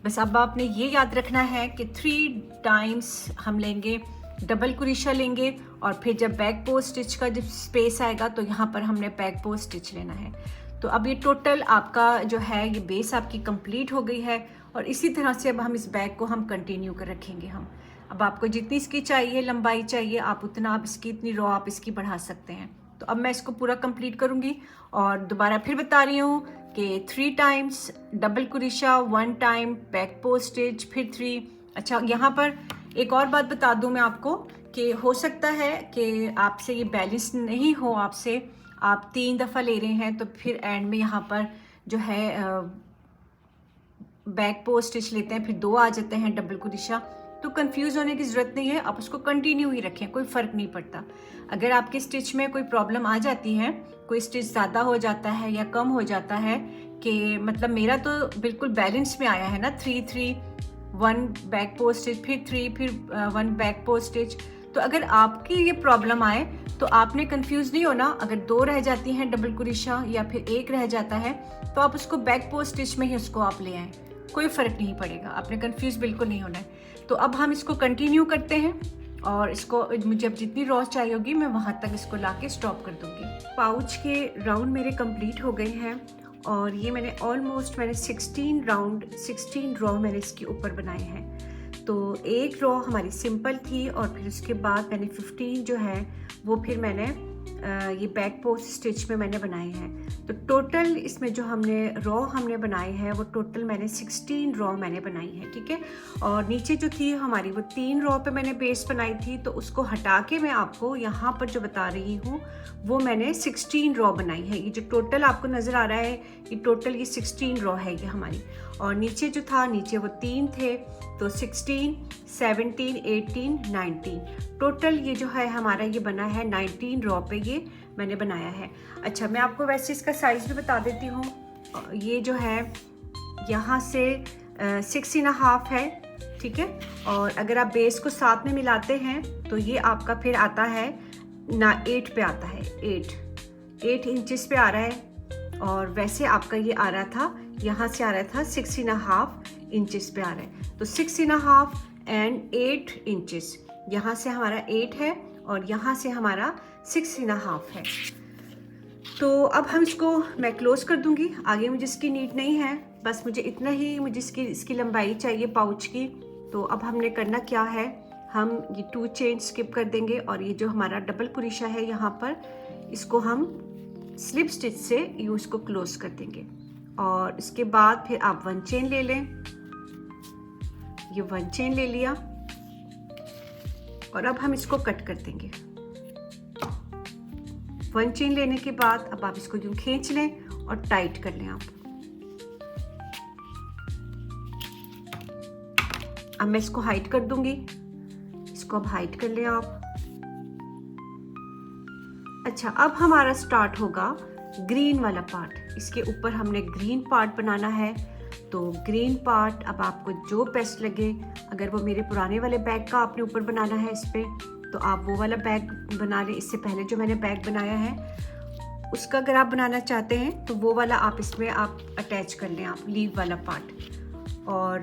बस अब आपने ये याद रखना है कि 3 टाइम्स हम लेंगे डबल क्रोशिया लेंगे और फिर जब बैक पोस्ट स्टिच का जब स्पेस आएगा तो यहाँ पर हमने बैक पोस्ट स्टिच लेना है। तो अब ये टोटल आपका जो है ये बेस आपकी कंप्लीट हो गई है और इसी तरह से अब हम इस बैग को हम कंटिन्यू कर रखेंगे हम। अब आपको जितनी इसकी चाहिए लंबाई चाहिए आप उतना आप इसकी इतनी रॉ आप इसकी बढ़ा सकते हैं। तो अब मैं इसको पूरा कंप्लीट करूँगी और दोबारा फिर बता रही हूँ कि 3 times double crochet, 1 time back post stitch, फिर 3। अच्छा, यहाँ पर एक और बात बता दूं मैं आपको कि हो सकता है कि आपसे ये बैलेंस नहीं हो, आपसे आप 3 दफ़ा ले रहे हैं तो फिर एंड में यहाँ पर जो है बैक पोस्ट स्टिच लेते हैं, फिर 2 आ जाते हैं डबल क्रोशिया। तो कंफ्यूज होने की ज़रूरत नहीं है, आप उसको कंटिन्यू ही रखें, कोई फ़र्क नहीं पड़ता। अगर आपके स्टिच में कोई प्रॉब्लम आ जाती है, कोई स्टिच ज़्यादा हो जाता है या कम हो जाता है, कि मतलब मेरा तो बिल्कुल बैलेंस में आया है ना, 3-3 1 बैक पोस्ट स्टिच, फिर 3, फिर 1 बैक पोस्ट स्टिच। तो अगर आपकी ये प्रॉब्लम आए तो आपने कंफ्यूज नहीं होना। अगर 2 रह जाती हैं डबल क्रोशिया या फिर 1 रह जाता है तो आप उसको बैक पोस्ट स्टिच में ही उसको आप ले आएँ, कोई फ़र्क नहीं पड़ेगा, आपने कंफ्यूज बिल्कुल नहीं होना है। तो अब हम इसको कंटिन्यू करते हैं और इसको मुझे अब जितनी रॉ चाहिए होगी मैं वहाँ तक इसको ला के स्टॉप कर दूँगी। पाउच के राउंड मेरे कंप्लीट हो गए हैं और ये मैंने ऑलमोस्ट 16 रॉ मैंने इसके ऊपर बनाए हैं। तो एक रॉ हमारी सिंपल थी और फिर उसके बाद मैंने 15 जो है वो फिर मैंने ये बैक पोस्ट स्टिच में मैंने बनाए हैं। तो टोटल इसमें जो हमने रॉ हमने बनाए हैं वो टोटल मैंने 16 रॉ मैंने बनाई है, ठीक है। और नीचे जो थी हमारी वो 3 रॉ पे मैंने बेस बनाई थी, तो उसको हटा के मैं आपको यहाँ पर जो बता रही हूँ वो मैंने 16 रॉ बनाई है। ये जो टोटल आपको नज़र आ रहा है ये टोटल ये 16 रॉ है ये हमारी। और नीचे जो था नीचे वो 3 थे, तो 16, 17, 18, 19 टोटल ये जो है हमारा ये बना है 19 रॉ पे ये मैंने बनाया है। अच्छा, मैं आपको वैसे इसका साइज़ भी बता देती हूँ। ये जो है यहाँ से 6.5 है, ठीक है। और अगर आप बेस को साथ में मिलाते हैं तो ये आपका फिर आता है ना 8 पे आता है, 8 इंचेस पे आ रहा है। और वैसे आपका ये आ रहा था, यहाँ से आ रहा था 6.5 इंचेस पे आ रहा है। तो 6.5 एंड 8 इंचेस, यहाँ से हमारा 8 है और यहाँ से हमारा 6.5 है। तो अब हम इसको मैं क्लोज़ कर दूंगी, आगे मुझे इसकी नीड नहीं है, बस मुझे इतना ही मुझे इसकी लंबाई चाहिए पाउच की। तो अब हमने करना क्या है, हम ये 2 चेन स्किप कर देंगे और ये जो हमारा डबल कुरेशा है यहाँ पर, इसको हम स्लिप स्टिच से यूँ इसको क्लोज कर देंगे। और इसके बाद फिर आप 1 चेन ले लें, ये 1 चेन ले लिया और अब हम इसको कट कर देंगे। 1 चेन लेने के बाद अब आप इसको यूँ खींच लें और टाइट कर लें आप। अब मैं इसको हाइड कर दूंगी, इसको अब हाइड कर लें आप। अच्छा, अब हमारा स्टार्ट होगा ग्रीन वाला पार्ट। इसके ऊपर हमने ग्रीन पार्ट बनाना है। तो ग्रीन पार्ट अब आपको जो बेस्ट लगे, अगर वो मेरे पुराने वाले बैग का आपने ऊपर बनाना है इस पे, तो आप वो वाला बैग बना लें। इससे पहले जो मैंने बैग बनाया है उसका अगर आप बनाना चाहते हैं तो वो वाला आप इसमें आप अटैच कर लें, आप लीव वाला पार्ट। और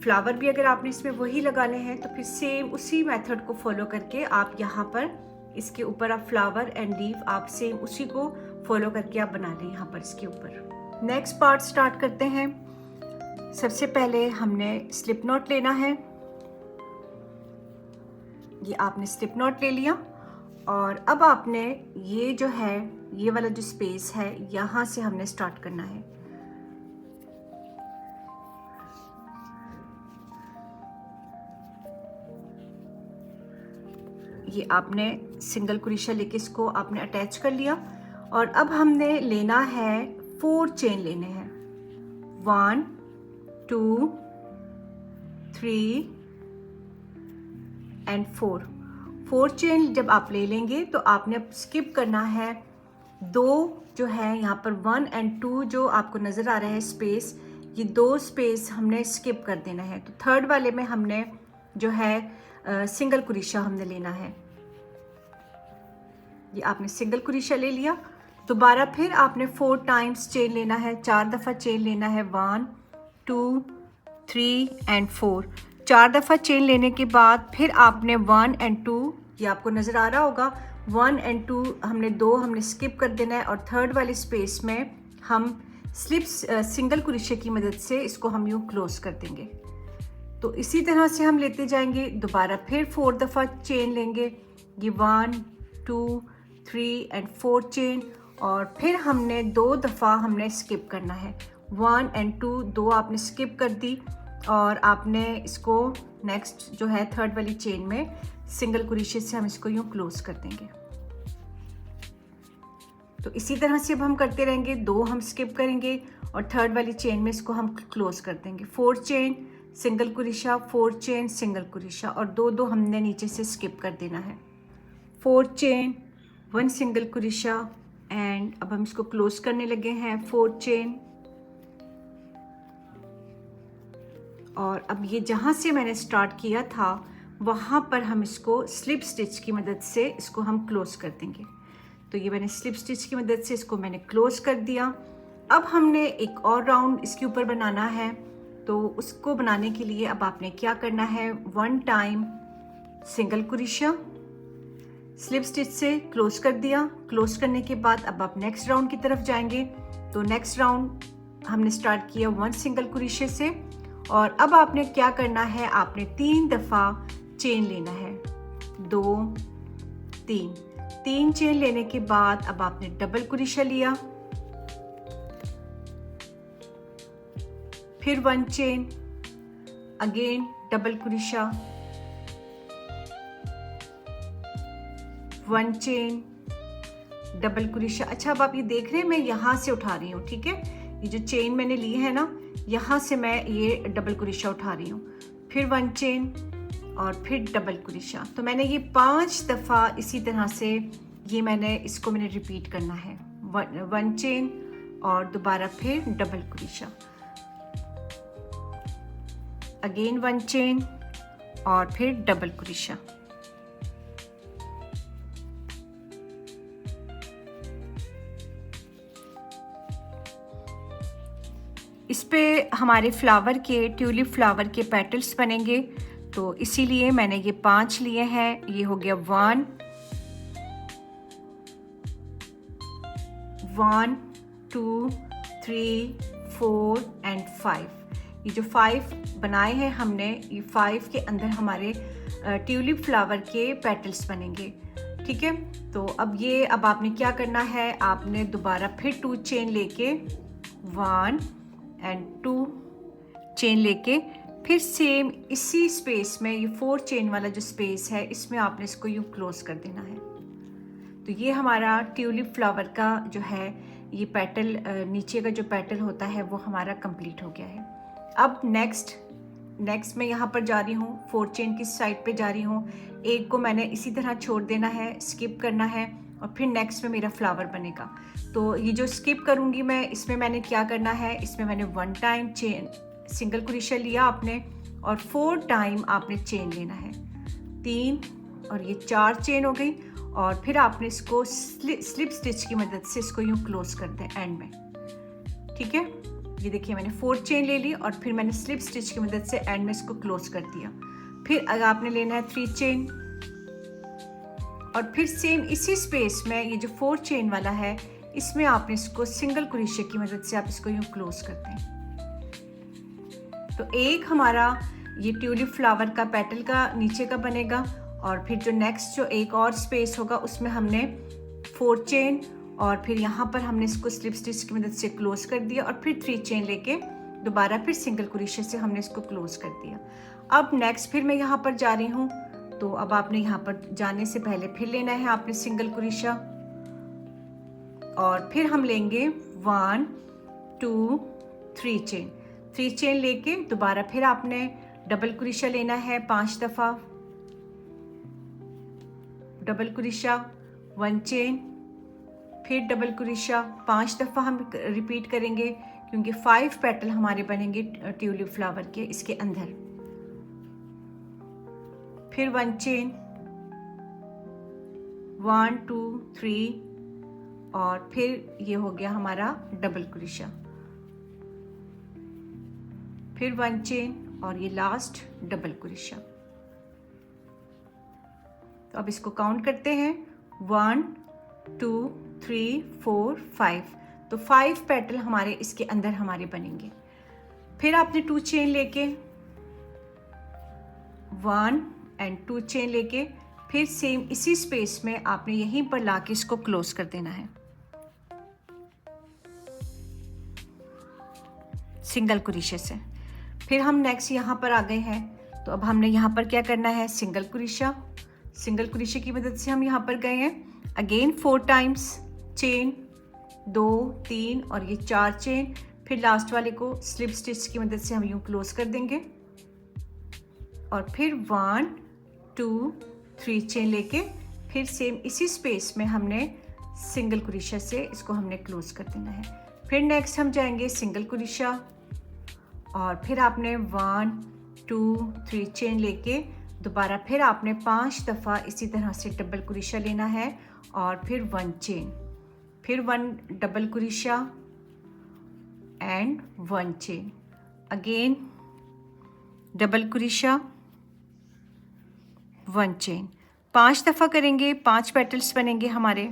फ्लावर भी अगर आपने इसमें वही लगाने हैं तो फिर सेम उसी मेथड को फॉलो करके आप यहाँ पर इसके ऊपर आप फ्लावर एंड लीव आप सेम उसी को फॉलो करके आप बना लें यहाँ पर इसके ऊपर। नेक्स्ट पार्ट स्टार्ट करते हैं। सबसे पहले हमने स्लिप नॉट लेना है। ये आपने स्लिप नॉट ले लिया और अब आपने ये जो है, ये वाला जो स्पेस है, यहाँ से हमने स्टार्ट करना है। ये आपने सिंगल कुरेशा लेके इसको आपने अटैच कर लिया और अब हमने लेना है 4 चेन लेने हैं। 1 2 3 एंड 4 चेन जब आप ले लेंगे तो आपने स्किप करना है 2 जो है यहाँ पर 1 एंड 2 जो आपको नज़र आ रहा है स्पेस, ये 2 स्पेस हमने स्किप कर देना है। तो थर्ड वाले में हमने जो है सिंगल कुरेशा हमने लेना है। ये आपने सिंगल कुरेशा ले लिया। दोबारा फिर आपने 4 टाइम्स चेन लेना है, 4 दफ़ा चेन लेना है। 1 2 3 एंड 4। 4 दफ़ा चेन लेने के बाद फिर आपने 1 एंड 2, ये आपको नज़र आ रहा होगा, 1 एंड 2 हमने 2 हमने स्किप कर देना है और थर्ड वाले स्पेस में हम सिंगल कुरेशे की मदद से इसको हम यूँ क्लोज कर देंगे। तो इसी तरह से हम लेते जाएंगे। दोबारा फिर 4 दफ़ा चेन लेंगे, ये 1 2 3 एंड 4 चेन और फिर हमने 2 दफ़ा हमने स्किप करना है। 1 एंड 2 2 आपने स्किप कर दी और आपने इसको नेक्स्ट जो है थर्ड वाली चेन में सिंगल कुरेशे से हम इसको यूँ क्लोज कर देंगे। तो इसी तरह से अब हम करते रहेंगे। 2 हम स्किप करेंगे और थर्ड वाली चेन में इसको हम क्लोज कर देंगे। 4 चेन सिंगल कुरेशा, 4 चेन सिंगल कुरेशा और 2 हमने नीचे से स्किप कर देना है। 4 चेन 1 सिंगल कुरेशा एंड अब हम इसको क्लोज करने लगे हैं। 4 चेन और अब ये जहाँ से मैंने स्टार्ट किया था वहाँ पर हम इसको स्लिप स्टिच की मदद से इसको हम क्लोज कर देंगे। तो ये मैंने स्लिप स्टिच की मदद से इसको मैंने क्लोज कर दिया। अब हमने एक और राउंड इसके ऊपर बनाना है। तो उसको बनाने के लिए अब आपने क्या करना है, 1 टाइम सिंगल कुरेशा, स्लिप स्टिच से क्लोज कर दिया। क्लोज करने के बाद अब आप नेक्स्ट राउंड की तरफ जाएंगे। तो नेक्स्ट राउंड हमने स्टार्ट किया 1 सिंगल कुरेशे से और अब आपने क्या करना है, आपने 3 दफ़ा चेन लेना है। 2 3 चेन लेने के बाद अब आपने डबल कुरेशा लिया, फिर 1 chain, again double crochet, 1 chain, double crochet. अच्छा, अब आप ये देख रहे हैं मैं यहाँ से उठा रही हूँ, ठीक है। ये जो चेन मैंने ली है ना, यहाँ से मैं ये डबल कुरेशा उठा रही हूँ, फिर 1 चेन और फिर डबल कुरेशा। तो मैंने ये 5 दफ़ा इसी तरह से ये इसको मैंने रिपीट करना है। 1 चेन और दोबारा फिर डबल कुरेशा, अगेन 1 चेन और फिर डबल कुरेशा। इस पे हमारे फ्लावर के, ट्यूलिप फ्लावर के पेटल्स बनेंगे। तो इसीलिए मैंने ये 5 लिए हैं। ये हो गया 1 1 2 3 4 एंड 5। ये जो 5 बनाए हैं हमने, ये 5 के अंदर हमारे ट्यूलिप फ्लावर के पेटल्स बनेंगे। ठीक है, तो अब आपने क्या करना है, आपने दोबारा फिर 2 चेन लेके 1 एंड 2 चेन लेके फिर सेम इसी स्पेस में, ये 4 चेन वाला जो स्पेस है, इसमें आपने इसको यूँ क्लोज कर देना है। तो ये हमारा ट्यूलिप फ्लावर का जो है ये पेटल, नीचे का जो पेटल होता है वो हमारा कंप्लीट हो गया है। अब नेक्स्ट मैं यहाँ पर जा रही हूँ, 4 चेन की साइड पे जा रही हूँ। एक को मैंने इसी तरह छोड़ देना है, स्किप करना है, और फिर नेक्स्ट में मेरा फ्लावर बनेगा। तो ये जो स्किप करूँगी मैं, इसमें मैंने क्या करना है, इसमें मैंने 1 टाइम चेन सिंगल क्रोशा लिया आपने, और 4 टाइम आपने चेन लेना है, 3 और ये 4 चेन हो गई। और फिर आपने इसको स्लिप स्टिच की मदद से इसको यूँ क्लोज कर दें एंड में। ठीक है, ये देखिए मैंने 4 चेन ले ली और फिर मैंने स्लिप स्टिच की मदद से एंड में इसको क्लोज कर दिया। फिर अगर आपने लेना है 3 चेन, और फिर सेम इसी स्पेस में ये जो 4 चेन वाला है, इसमें आपने इसको सिंगल क्रोशे की मदद से आप इसको यूँ क्लोज करते हैं। तो एक हमारा ये ट्यूलिप फ्लावर का पेटल का नीचे का बनेगा, और फिर जो नेक्स्ट जो एक और स्पेस होगा उसमें हमने 4 चेन, और फिर यहाँ पर हमने इसको स्लिप स्टिच की मदद से क्लोज कर दिया, और फिर 3 चेन लेके दोबारा फिर सिंगल क्रोशे से हमने इसको क्लोज कर दिया। अब नेक्स्ट फिर मैं यहाँ पर जा रही हूँ, तो अब आपने यहाँ पर जाने से पहले फिर लेना है आपने सिंगल क्रोशा, और फिर हम लेंगे 1 2 3 चेन। 3 चेन लेके दोबारा फिर आपने डबल क्रोशा लेना है 5 दफ़ा, डबल क्रोशा 1 चेन, फिर डबल क्रोशा 5 दफ़ा हम रिपीट करेंगे, क्योंकि 5 पेटल हमारे बनेंगे ट्यूलिप फ्लावर के इसके अंदर। फिर 1 चेन, 1 2 3, और फिर ये हो गया हमारा डबल क्रोशा, फिर 1 चेन, और ये लास्ट डबल क्रोशा। तो अब इसको काउंट करते हैं, 1 2 3 4 5। तो 5 पेटल हमारे इसके अंदर हमारे बनेंगे। फिर आपने 2 चेन लेके 1 एंड 2 चेन लेके फिर सेम इसी स्पेस में आपने यहीं पर लाके इसको क्लोज कर देना है सिंगल क्रोशे से। फिर हम नेक्स्ट यहाँ पर आ गए हैं, तो अब हमने यहाँ पर क्या करना है, सिंगल क्रोशे की मदद से हम यहाँ पर गए हैं। अगेन 4 टाइम्स चेन, 2 3 और ये 4 चेन, फिर लास्ट वाले को स्लिप स्टिच की मदद से हम यूँ क्लोज कर देंगे, और फिर 1 2 3 चेन लेके फिर सेम इसी स्पेस में हमने सिंगल क्रोशा से इसको हमने क्लोज कर देना है। फिर नेक्स्ट हम जाएंगे सिंगल क्रोशा, और फिर आपने 1 2 3 चेन लेके दोबारा फिर आपने 5 दफ़ा इसी तरह से डबल क्रोशा लेना है, और फिर 1 चेन, फिर 1 double crochet and 1 chain, again double crochet 1 chain. 5 दफ़ा करेंगे, 5 पेटल्स बनेंगे हमारे।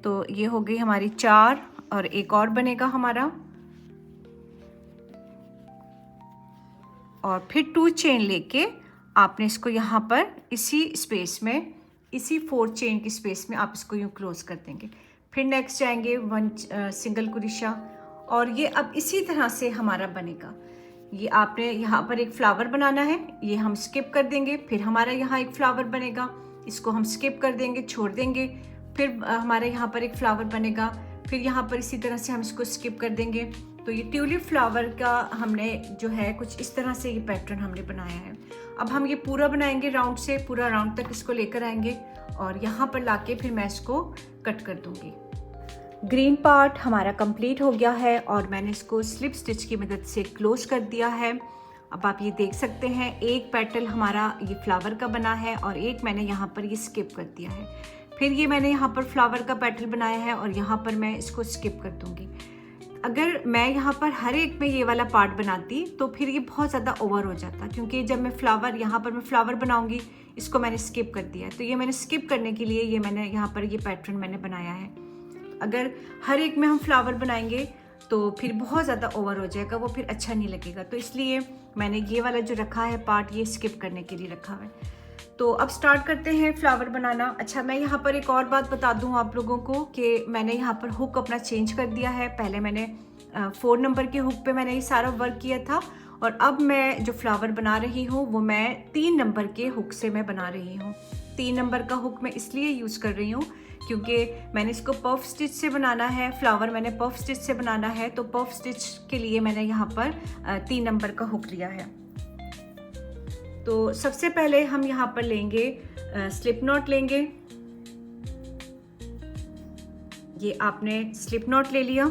तो ये हो गई हमारी 4, और एक और बनेगा हमारा, और फिर 2 चेन लेके आपने इसको यहाँ पर इसी स्पेस में, इसी 4 चेन की स्पेस में आप इसको यूँ क्लोज कर देंगे। फिर नेक्स्ट जाएंगे 1 सिंगल क्रोशा, और ये अब इसी तरह से हमारा बनेगा। ये आपने यहाँ पर एक फ्लावर बनाना है, ये हम स्किप कर देंगे, फिर हमारा यहाँ एक फ्लावर बनेगा, इसको हम स्किप कर देंगे, छोड़ देंगे, फिर हमारे यहाँ पर एक फ्लावर बनेगा, फिर यहाँ पर इसी तरह से हम इसको स्किप कर देंगे। तो ये ट्यूलिप फ्लावर का हमने जो है कुछ इस तरह से ये पैटर्न हमने बनाया है। अब हम ये पूरा बनाएंगे राउंड से, पूरा राउंड तक इसको लेकर आएंगे, और यहाँ पर लाके फिर मैं इसको कट कर दूँगी। ग्रीन पार्ट हमारा कंप्लीट हो गया है, और मैंने इसको स्लिप स्टिच की मदद से क्लोज कर दिया है। अब आप ये देख सकते हैं, एक पेटल हमारा ये फ्लावर का बना है, और एक मैंने यहाँ पर ये स्किप कर दिया है। फिर ये मैंने यहाँ पर फ्लावर का पेटल बनाया है, और यहाँ पर मैं इसको स्किप कर दूँगी। अगर मैं यहाँ पर हर एक में ये वाला पार्ट बनाती तो फिर ये बहुत ज़्यादा ओवर हो जाता, क्योंकि जब मैं फ्लावर यहाँ पर मैं फ्लावर बनाऊँगी, इसको मैंने स्किप कर दिया। तो ये मैंने स्किप करने के लिए ये मैंने यहाँ पर ये पैटर्न मैंने बनाया है। अगर हर एक में हम फ्लावर बनाएंगे तो फिर बहुत ज़्यादा ओवर हो जाएगा, वो फिर अच्छा नहीं लगेगा। तो इसलिए मैंने ये वाला जो रखा है पार्ट, ये स्किप करने के लिए रखा है। तो अब स्टार्ट करते हैं फ्लावर बनाना। अच्छा, मैं यहाँ पर एक और बात बता दूँ आप लोगों को कि मैंने यहाँ पर हुक अपना चेंज कर दिया है। पहले मैंने 4 नंबर के हुक पे मैंने ये सारा वर्क किया था, और अब मैं जो फ्लावर बना रही हूँ वो मैं 3 नंबर के हुक से मैं बना रही हूँ। 3 नंबर का हुक मैं इसलिए यूज़ कर रही हूँ क्योंकि मैंने इसको पफ स्टिच से बनाना है, फ्लावर मैंने पफ स्टिच से बनाना है। तो पफ स्टिच के लिए मैंने यहाँ पर 3 नंबर का हुक लिया है। तो सबसे पहले हम यहाँ पर लेंगे स्लिप नॉट लेंगे। ये आपने स्लिप नॉट ले लिया,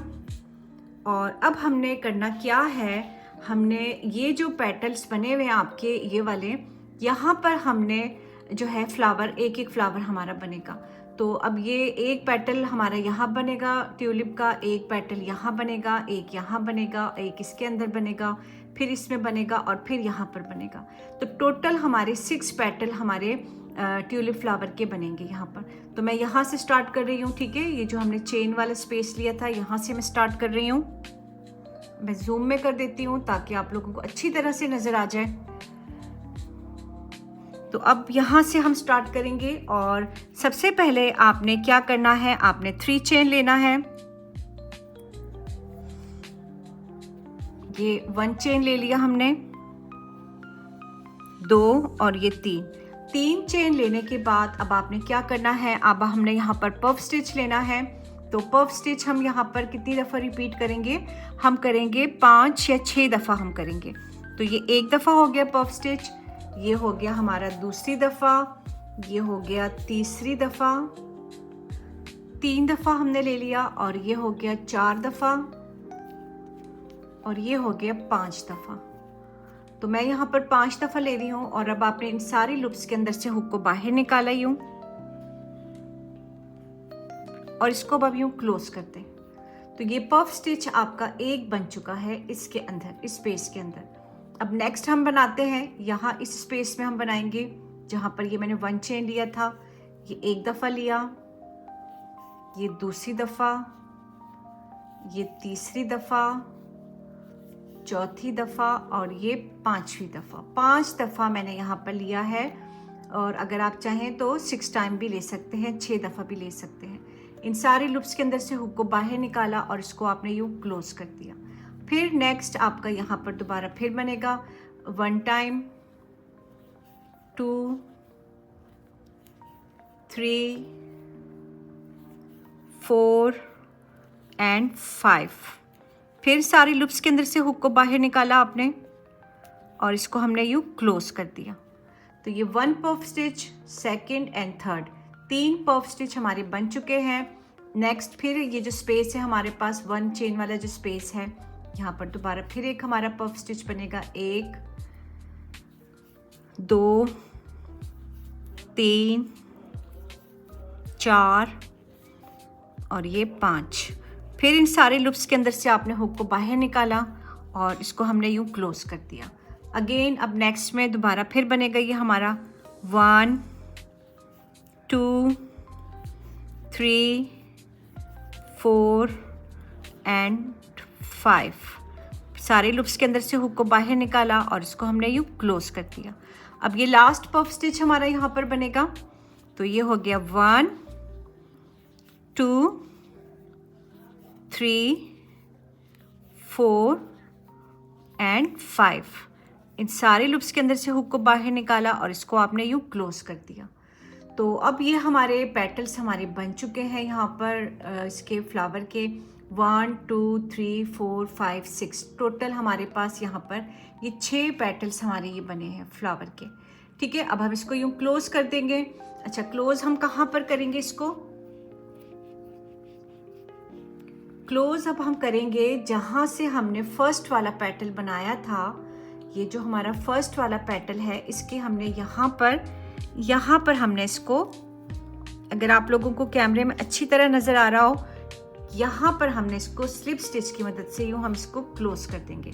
और अब हमने करना क्या है, हमने ये जो पेटल्स बने हुए हैं आपके ये वाले, यहाँ पर हमने जो है फ्लावर, एक एक फ्लावर हमारा बनेगा। तो अब ये एक पेटल हमारा यहाँ बनेगा ट्यूलिप का, एक पेटल यहाँ बनेगा, एक यहाँ बनेगा, एक इसके अंदर बनेगा, फिर इसमें बनेगा, और फिर यहाँ पर बनेगा। तो टोटल हमारे 6 पेटल हमारे ट्यूलिप फ्लावर के बनेंगे यहाँ पर। तो मैं यहाँ से स्टार्ट कर रही हूँ, ठीक है। ये जो हमने चेन वाला स्पेस लिया था, यहाँ से मैं स्टार्ट कर रही हूँ। मैं जूम में कर देती हूँ ताकि आप लोगों को अच्छी तरह से नज़र आ जाए। तो अब यहाँ से हम स्टार्ट करेंगे, और सबसे पहले आपने क्या करना है, आपने 3 चेन लेना है। ये 1 चेन ले लिया हमने, 2 और ये 3 चेन लेने के बाद अब आपने क्या करना है, अब हमने यहाँ पर पफ स्टिच लेना है। तो पफ स्टिच हम यहाँ पर कितनी दफ़ा रिपीट करेंगे, हम करेंगे 5 या 6 दफ़ा हम करेंगे। तो ये एक दफ़ा हो गया पफ स्टिच, ये हो गया हमारा दूसरी दफ़ा, ये हो गया तीसरी दफ़ा, 3 दफ़ा हमने ले लिया, और ये हो गया 4 दफ़ा, और ये हो गया 5 दफ़ा। तो मैं यहाँ पर 5 दफ़ा ले रही हूँ। और अब आपने इन सारी लूप्स के अंदर से हुक को बाहर निकाला यूँ, और इसको अब यूँ क्लोज करते हैं। तो ये पफ स्टिच आपका एक बन चुका है इसके अंदर, इस स्पेस के अंदर। अब नेक्स्ट हम बनाते हैं, यहाँ इस स्पेस में हम बनाएंगे जहाँ पर ये मैंने 1 चेन लिया था। ये एक दफ़ा लिया, ये दूसरी दफ़ा, ये तीसरी दफ़ा, चौथी दफ़ा, और ये 5वीं दफ़ा। 5 दफ़ा मैंने यहाँ पर लिया है, और अगर आप चाहें तो 6 टाइम भी ले सकते हैं, 6 दफ़ा भी ले सकते हैं। इन सारे लूप्स के अंदर से हुक को बाहर निकाला, और इसको आपने यूँ क्लोज कर दिया। फिर नेक्स्ट आपका यहाँ पर दोबारा फिर बनेगा 1 टाइम, 2, 3, 4 एंड 5। फिर सारे लूप्स के अंदर से हुक को बाहर निकाला आपने, और इसको हमने यूँ क्लोज कर दिया। तो ये 1 puff stitch, 2nd and 3rd, 3 puff stitch हमारे बन चुके हैं। नेक्स्ट फिर ये जो स्पेस है हमारे पास 1 चेन वाला जो स्पेस है, यहाँ पर दोबारा फिर एक हमारा पफ स्टिच बनेगा, 1, 2, 3, 4 और ये 5। फिर इन सारे लूप्स के अंदर से आपने हुक को बाहर निकाला, और इसको हमने यूँ क्लोज कर दिया। अगेन अब नेक्स्ट में दोबारा फिर बनेगा ये हमारा 1, 2, 3, 4 एंड 5। सारे लूप्स के अंदर से हुक को बाहर निकाला, और इसको हमने यूँ क्लोज कर दिया। अब ये लास्ट पफ स्टिच हमारा यहाँ पर बनेगा। तो ये हो गया 1, 2, 3, 4 एंड 5। इन सारे लूप्स के अंदर से हुक को बाहर निकाला, और इसको आपने यूँ क्लोज कर दिया। तो अब ये हमारे पेटल्स हमारे बन चुके हैं यहाँ पर इसके फ्लावर के 1, 2, 3, 4, 5, 6। टोटल हमारे पास यहाँ पर ये 6 पेटल्स हमारे ये बने हैं फ्लावर के। ठीक है, अब हम इसको यूँ क्लोज कर देंगे। अच्छा, क्लोज हम कहाँ पर करेंगे इसको? क्लोज अब हम करेंगे जहाँ से हमने फर्स्ट वाला पेटल बनाया था। ये जो हमारा फर्स्ट वाला पेटल है, इसके हमने यहाँ पर हमने इसको, अगर आप लोगों को कैमरे में अच्छी तरह नज़र आ रहा हो, यहाँ पर हमने इसको स्लिप स्टिच की मदद से यूँ हम इसको क्लोज कर देंगे।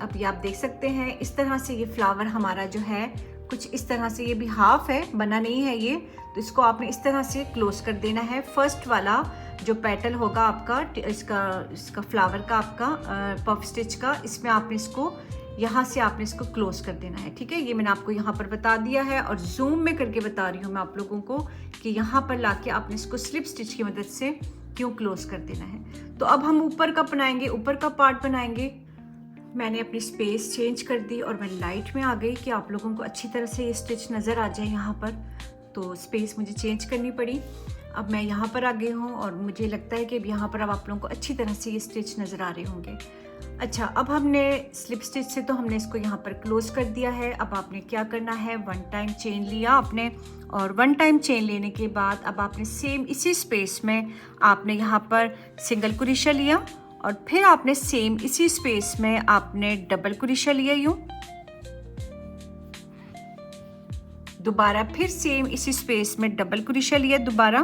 अब अब ये आप देख सकते हैं इस तरह से ये फ्लावर हमारा जो है कुछ इस तरह से, ये भी हाफ है, बना नहीं है ये, तो इसको आपने इस तरह से क्लोज कर देना है। फर्स्ट वाला जो पेटल होगा आपका इसका फ्लावर का, आपका पफ स्टिच का, इसमें आपने इसको यहाँ से आपने इसको क्लोज कर देना है। ठीक है, ये मैंने आपको यहाँ पर बता दिया है और जूम में करके बता रही हूँ मैं आप लोगों को कि यहाँ पर लाके आपने इसको स्लिप स्टिच की मदद से क्यों क्लोज कर देना है। तो अब हम ऊपर का बनाएंगे, ऊपर का पार्ट बनाएंगे। मैंने अपनी स्पेस चेंज कर दी और मैं लाइट में आ गई कि आप लोगों को अच्छी तरह से ये स्टिच नज़र आ जाए यहाँ पर, तो स्पेस मुझे चेंज करनी पड़ी। अब मैं यहाँ पर आ गई हूँ और मुझे लगता है कि अब यहाँ पर अब आप लोगों को अच्छी तरह से ये स्टिच नज़र आ रहे होंगे। अच्छा, अब हमने स्लिप स्टिच से तो हमने इसको यहाँ पर क्लोज कर दिया है। अब आपने क्या करना है, 1 टाइम चेन लिया आपने, और 1 टाइम चेन लेने के बाद अब आपने सेम इसी स्पेस में आपने यहाँ पर सिंगल क्रोशा लिया और फिर आपने सेम इसी स्पेस में आपने डबल क्रोशा लिया यूं, दोबारा फिर सेम इसी स्पेस में डबल क्रोशा लिया दोबारा,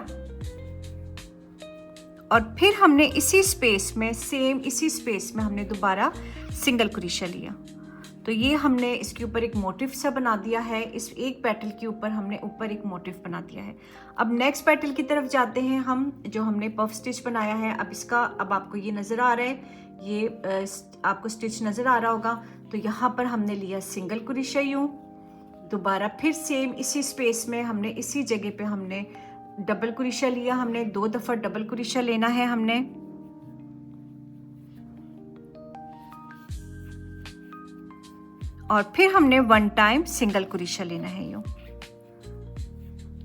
और फिर हमने इसी स्पेस में सेम इसी स्पेस में हमने दोबारा सिंगल क्रोशा लिया। तो ये हमने इसके ऊपर एक मोटिव सा बना दिया है। इस एक पेटल के ऊपर हमने ऊपर एक मोटिव बना दिया है। अब नेक्स्ट पेटल की तरफ जाते हैं हम, जो हमने पफ स्टिच बनाया है। अब इसका अब आपको ये नज़र आ रहा है, ये आपको स्टिच नज़र आ रहा होगा। तो यहाँ पर हमने लिया सिंगल क्रोशा यूँ, दोबारा फिर सेम इसी स्पेस में हमने इसी जगह पे हमने डबल क्रोशा लिया। हमने 2 दफ़ा डबल क्रोशा लेना है हमने, और फिर हमने 1 टाइम सिंगल क्रोशा लेना है यूं।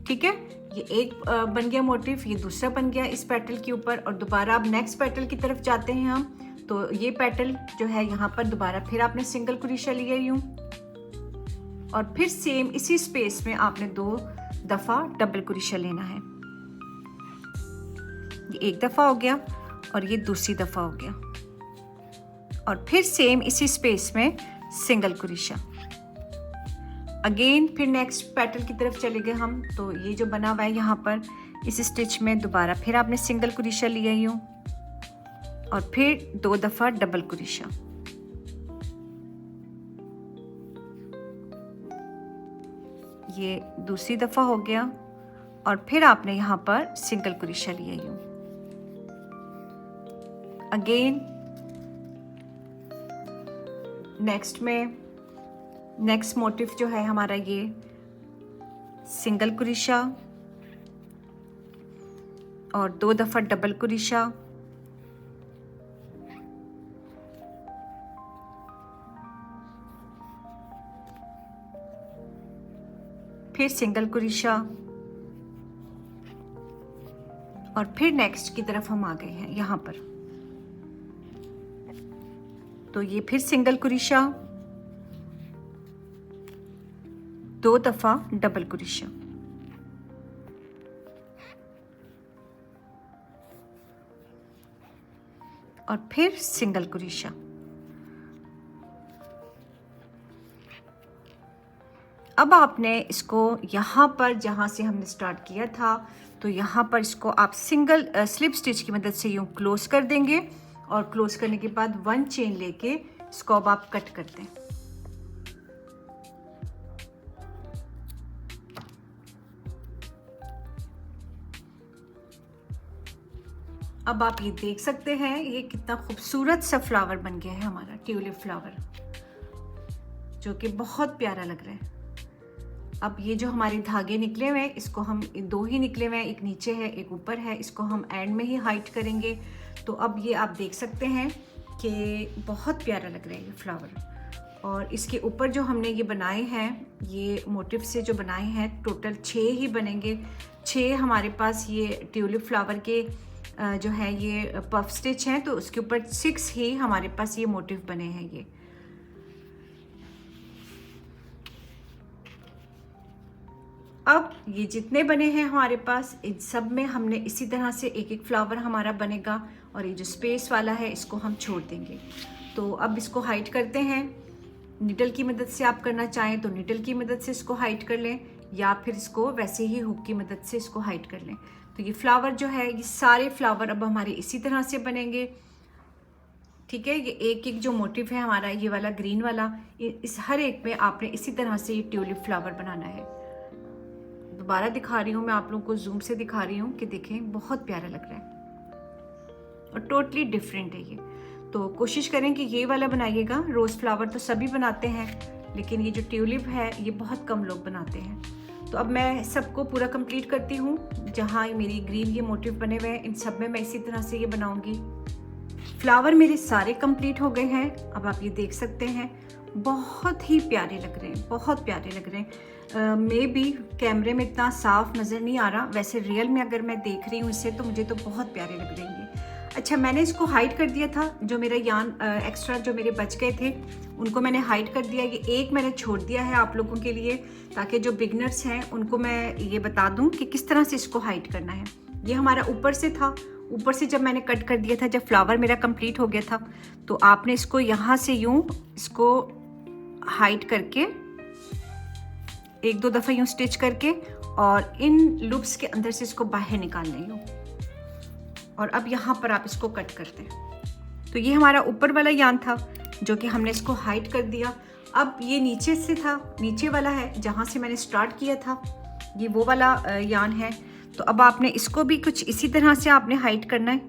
ठीक है, ये एक बन गया मोटिव, ये दूसरा बन गया इस पेटल के ऊपर। और दोबारा अब नेक्स्ट पेटल की तरफ जाते हैं हम। तो ये पेटल जो है यहाँ पर दोबारा फिर आपने सिंगल क्रोशा लिया यूं, और फिर सेम इसी स्पेस में आपने 2 दफ़ा डबल क्रोशा लेना है। ये एक दफ़ा हो गया और ये दूसरी दफ़ा हो गया, और फिर सेम इसी स्पेस में सिंगल क्रोशा। अगेन फिर नेक्स्ट पेटल की तरफ चले गए हम। तो ये जो बना हुआ है यहाँ पर इस स्टिच में दोबारा फिर आपने सिंगल क्रोशा लिया यूँ, और फिर 2 दफ़ा डबल क्रोशा। ये दूसरी दफ़ा हो गया, और फिर आपने यहाँ पर सिंगल क्रोशा लिया यूँ। अगेन नेक्स्ट मोटिव जो है हमारा ये सिंगल क्रोशा और 2 दफ़ा डबल क्रोशा, फिर सिंगल क्रोशा, और फिर नेक्स्ट की तरफ हम आ गए हैं यहाँ पर। तो ये फिर सिंगल क्रोशा, 2 दफ़ा डबल क्रोशा, और फिर सिंगल क्रोशा। अब आपने इसको यहाँ पर जहाँ से हमने स्टार्ट किया था, तो यहाँ पर इसको आप सिंगल स्लिप स्टिच की मदद से यूँ क्लोज कर देंगे, और क्लोज करने के बाद 1 चेन लेके इसको अब आप कट कर दें। अब आप ये देख सकते हैं ये कितना खूबसूरत सा फ्लावर बन गया है हमारा ट्यूलिप फ्लावर, जो कि बहुत प्यारा लग रहा है। अब ये जो हमारे धागे निकले हुए हैं, इसको हम 2 ही निकले हुए हैं, एक नीचे है एक ऊपर है, इसको हम एंड में ही हाइड करेंगे। तो अब ये आप देख सकते हैं कि बहुत प्यारा लग रहा है ये फ्लावर। और इसके ऊपर जो हमने ये बनाए हैं, ये मोटिव से जो बनाए हैं, टोटल 6 ही बनेंगे। 6 हमारे पास ये ट्यूलिप फ्लावर के जो है ये पफ स्टिच हैं, तो उसके ऊपर 6 ही हमारे पास ये मोटिव बने हैं। ये अब ये जितने बने हैं हमारे पास, इन सब में हमने इसी तरह से एक एक फ्लावर हमारा बनेगा, और ये जो स्पेस वाला है इसको हम छोड़ देंगे। तो अब इसको हाइड करते हैं। निडल की मदद से आप करना चाहें तो निडल की मदद से इसको हाइड कर लें, या फिर इसको वैसे ही हुक की मदद से इसको हाइड कर लें। तो ये फ्लावर जो है, ये सारे फ्लावर अब हमारे इसी तरह से बनेंगे। ठीक है। ये एक एक जो मोटिव है हमारा, ये वाला ग्रीन वाला, इस हर एक में आपने इसी तरह से ये ट्यूलिप फ्लावर बनाना है। दोबारा दिखा रही हूँ मैं आप लोगों को, जूम से दिखा रही हूँ कि देखें बहुत प्यारा लग रहा है और टोटली डिफरेंट है ये। तो कोशिश करें कि ये वाला बनाइएगा। रोज़ फ्लावर तो सभी बनाते हैं, लेकिन ये जो ट्यूलिप है ये बहुत कम लोग बनाते हैं। तो अब मैं सबको पूरा कंप्लीट करती हूँ। जहाँ मेरी ग्रीन ये मोटिव बने हुए हैं, इन सब में मैं इसी तरह से ये बनाऊँगी। फ्लावर मेरे सारे कंप्लीट हो गए हैं। अब आप ये देख सकते हैं, बहुत ही प्यारे लग रहे हैं, बहुत प्यारे लग रहे हैं। मे बी कैमरे में इतना साफ नज़र नहीं आ रहा, वैसे रियल में अगर मैं देख रही हूँ इसे तो मुझे तो बहुत प्यारे लग रहे हैं ये। अच्छा, मैंने इसको हाइड कर दिया था। जो मेरा यान एक्स्ट्रा जो मेरे बच गए थे उनको मैंने हाइड कर दिया। ये एक मैंने छोड़ दिया है आप लोगों के लिए, ताकि जो बिगनर्स हैं उनको मैं ये बता दूं कि किस तरह से इसको हाइड करना है। ये हमारा ऊपर से था, ऊपर से जब मैंने कट कर दिया था, जब फ्लावर मेरा कंप्लीट हो गया था, तो आपने इसको यहाँ से यूँ इसको हाइड करके एक दो दफ़ा यूँ स्टिच करके और इन लूप्स के अंदर से इसको बाहर निकालना यूँ, और अब यहाँ पर आप इसको कट करते हैं। तो ये हमारा ऊपर वाला यान था जो कि हमने इसको हाइड कर दिया। अब ये नीचे से था, नीचे वाला है जहाँ से मैंने स्टार्ट किया था, ये वो वाला यान है। तो अब आपने इसको भी कुछ इसी तरह से आपने हाइड करना है।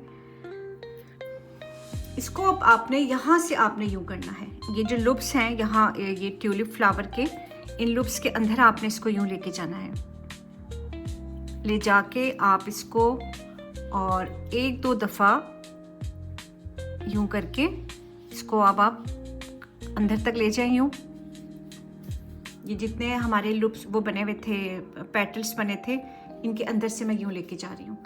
इसको अब आपने यहाँ से आपने यूँ करना है। ये जो लूप्स हैं यहाँ, ये ट्यूलिप फ्लावर के इन लूप्स के अंदर आपने इसको यूँ लेके जाना है। ले जाके आप इसको और एक दो दफ़ा यूँ करके इसको अब आप अंदर तक ले जाएं यूँ। ये जितने हमारे लूप्स वो बने हुए थे, पेटल्स बने थे, इनके अंदर से मैं यूँ लेके जा रही हूँ।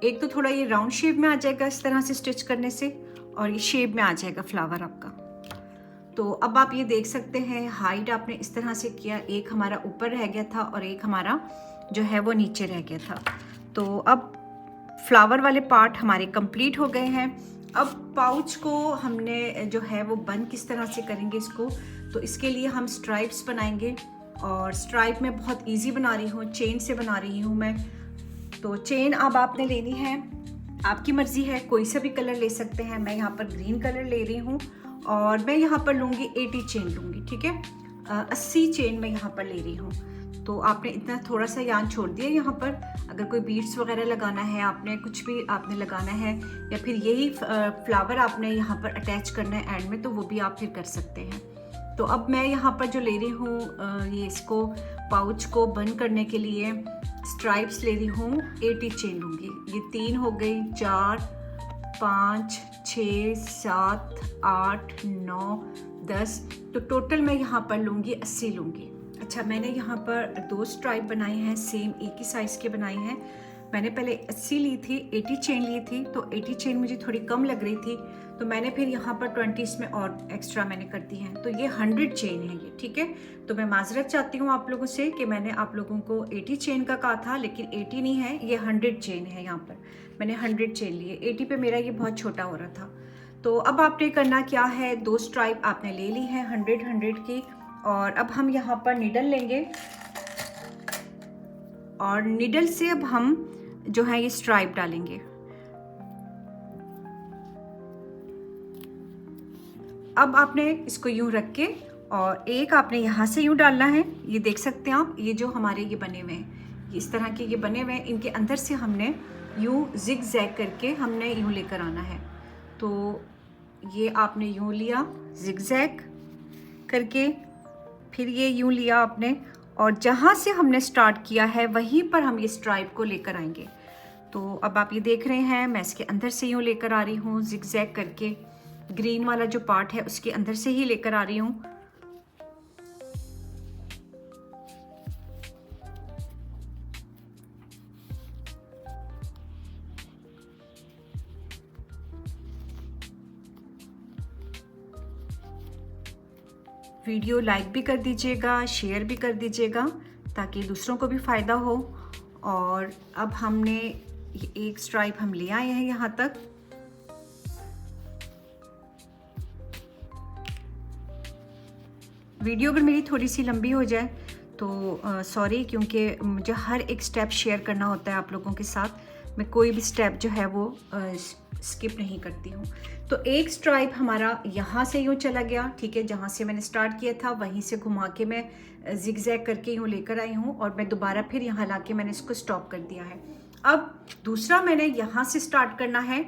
एक तो थोड़ा ये राउंड शेप में आ जाएगा इस तरह से स्टिच करने से, और ये शेप में आ जाएगा फ्लावर आपका। तो अब आप ये देख सकते हैं, हाइड आपने इस तरह से किया। एक हमारा ऊपर रह गया था और एक हमारा जो है वो नीचे रह गया था। तो अब फ्लावर वाले पार्ट हमारे कंप्लीट हो गए हैं। अब पाउच को हमने जो है वो बंद किस तरह से करेंगे इसको, तो इसके लिए हम स्ट्राइप्स बनाएंगे। और स्ट्राइप मैं बहुत इजी बना रही हूँ, चेन से बना रही हूँ मैं। तो चेन अब आपने लेनी है, आपकी मर्ज़ी है, कोई सा भी कलर ले सकते हैं। मैं यहाँ पर ग्रीन कलर ले रही हूँ और मैं यहाँ पर लूँगी 80 चेन लूँगी, ठीक है। 80 चेन मैं यहाँ पर ले रही हूँ। तो आपने इतना थोड़ा सा यान छोड़ दिया यहाँ पर। अगर कोई बीड्स वगैरह लगाना है, आपने कुछ भी आपने लगाना है, या फिर यही फ्लावर आपने यहाँ पर अटैच करना है एंड में, तो वो भी आप फिर कर सकते हैं। तो अब मैं यहाँ पर जो ले रही हूँ, ये इसको पाउच को बंद करने के लिए स्ट्राइप्स ले रही हूँ। 80 चेन लूँगी। ये 3 हो गई, 4 5 6 7 8 9 10, तो टोटल मैं यहाँ पर लूँगी 80 लूँगी। अच्छा, मैंने यहाँ पर 2 स्ट्राइप बनाए हैं, सेम एक ही साइज़ के बनाए हैं। मैंने पहले 80 ली थी, 80 चेन ली थी, तो 80 चेन मुझे थोड़ी कम लग रही थी, तो मैंने फिर यहाँ पर 20 में और एक्स्ट्रा मैंने कर दी हैं। तो ये 100 चेन है ये, ठीक है। तो मैं माजरत चाहती हूँ आप लोगों से कि मैंने आप लोगों को 80 चेन का कहा था, लेकिन 80 नहीं है, ये 100 चेन है। यहाँ पर मैंने 100 चेन लिए, 80 पे मेरा ये बहुत छोटा हो रहा था। तो अब आपने करना क्या है, 2 स्ट्राइप आपने ले ली है 100 की, और अब हम यहाँ पर नीडल लेंगे और नीडल से अब हम जो है ये स्ट्राइप डालेंगे। अब आपने इसको यूं रख के और एक आपने यहाँ से यूं डालना है। ये देख सकते हैं आप, ये जो हमारे ये बने हुए हैं, इस तरह के ये बने हुए हैं, इनके अंदर से हमने यूं जिग जैग करके हमने यूं लेकर आना है। तो ये आपने यूं लिया जिग जैग करके, फिर ये यूं लिया आपने, और जहाँ से हमने स्टार्ट किया है वहीं पर हम ये स्ट्राइप को लेकर आएंगे। तो अब आप ये देख रहे हैं, मैं इसके अंदर से यूं लेकर आ रही हूँ जिग जैग करके। ग्रीन वाला जो पार्ट है उसके अंदर से ही लेकर आ रही हूँ। वीडियो लाइक भी कर दीजिएगा, शेयर भी कर दीजिएगा, ताकि दूसरों को भी फ़ायदा हो। और अब हमने एक स्ट्राइप हम ले आए हैं यहाँ तक। वीडियो अगर मेरी थोड़ी सी लंबी हो जाए तो सॉरी, क्योंकि मुझे हर एक स्टेप शेयर करना होता है आप लोगों के साथ। मैं कोई भी स्टेप जो है वो स्किप नहीं करती हूँ। तो एक स्ट्राइप हमारा यहाँ से यूँ चला गया, ठीक है, जहाँ से मैंने स्टार्ट किया था वहीं से घुमा के मैं जिगजैग करके यूँ लेकर आई हूँ और मैं दोबारा फिर यहाँ ला के मैंने इसको स्टॉप कर दिया है। अब दूसरा मैंने यहाँ से स्टार्ट करना है।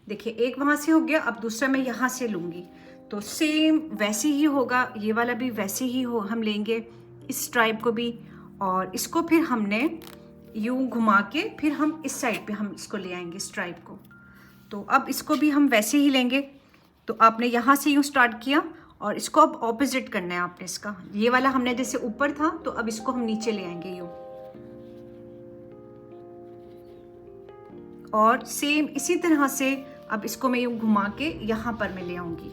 देखिए एक वहाँ से हो गया, अब दूसरा मैं यहाँ से लूँगी तो सेम वैसे ही होगा, ये वाला भी वैसे ही हो, हम लेंगे इस स्ट्राइप को भी और इसको फिर हमने यूँ घुमा के फिर हम इस साइड पे हम इसको ले आएंगे स्ट्राइप को। तो अब इसको भी हम वैसे ही लेंगे। तो आपने यहाँ से यूँ स्टार्ट किया और इसको अब ऑपोजिट करना है आपने इसका। ये वाला हमने जैसे ऊपर था तो अब इसको हम नीचे ले आएंगे यूँ, और सेम इसी तरह से अब इसको मैं यूँ घुमा के यहाँ पर मैं ले आऊँगी।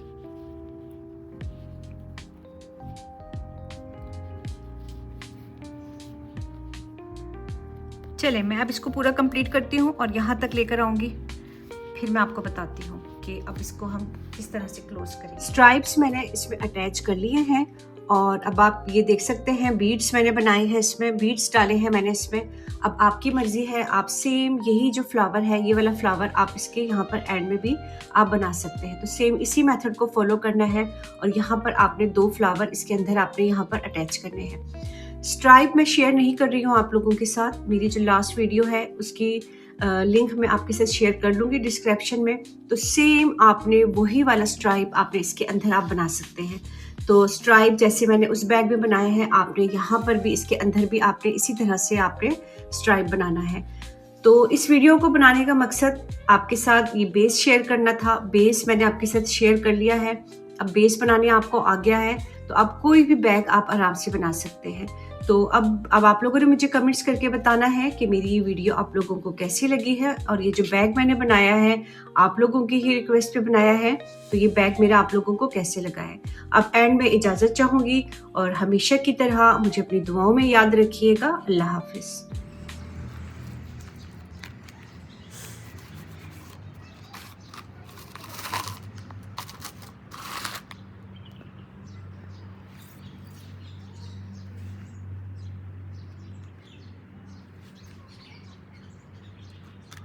चले मैं अब इसको पूरा कंप्लीट करती हूँ और यहाँ तक लेकर आऊँगी, फिर मैं आपको बताती हूँ कि अब इसको हम किस तरह से क्लोज करें। स्ट्राइप्स मैंने इसमें अटैच कर लिए हैं और अब आप ये देख सकते हैं बीड्स मैंने बनाए हैं, इसमें बीड्स डाले हैं मैंने इसमें। अब आपकी मर्ज़ी है, आप सेम यही जो फ्लावर है ये वाला फ्लावर आप इसके यहाँ पर एंड में भी आप बना सकते हैं। तो सेम इसी मेथड को फॉलो करना है और यहाँ पर आपने 2 फ्लावर इसके अंदर आपने यहाँ पर अटैच करने हैं। स्ट्राइप मैं शेयर नहीं कर रही हूँ आप लोगों के साथ, मेरी जो लास्ट वीडियो है उसकी लिंक मैं आपके साथ शेयर कर लूँगी डिस्क्रिप्शन में। तो सेम आपने वही वाला स्ट्राइप आपने इसके अंदर आप बना सकते हैं। तो स्ट्राइप जैसे मैंने उस बैग में बनाया है, आपने यहाँ पर भी इसके अंदर भी आपने इसी तरह से आपने स्ट्राइप बनाना है। तो इस वीडियो को बनाने का मकसद आपके साथ ये बेस शेयर करना था। बेस मैंने आपके साथ शेयर कर लिया है, अब बेस बनाने आपको आ गया है तो अब कोई भी बैग आप आराम से बना सकते हैं। तो अब आप लोगों ने मुझे कमेंट्स करके बताना है कि मेरी ये वीडियो आप लोगों को कैसी लगी है और ये जो बैग मैंने बनाया है आप लोगों की ही रिक्वेस्ट पे बनाया है, तो ये बैग मेरा आप लोगों को कैसे लगा है। अब एंड में इजाज़त चाहूँगी और हमेशा की तरह मुझे अपनी दुआओं में याद रखिएगा। अल्लाह हाफिज़।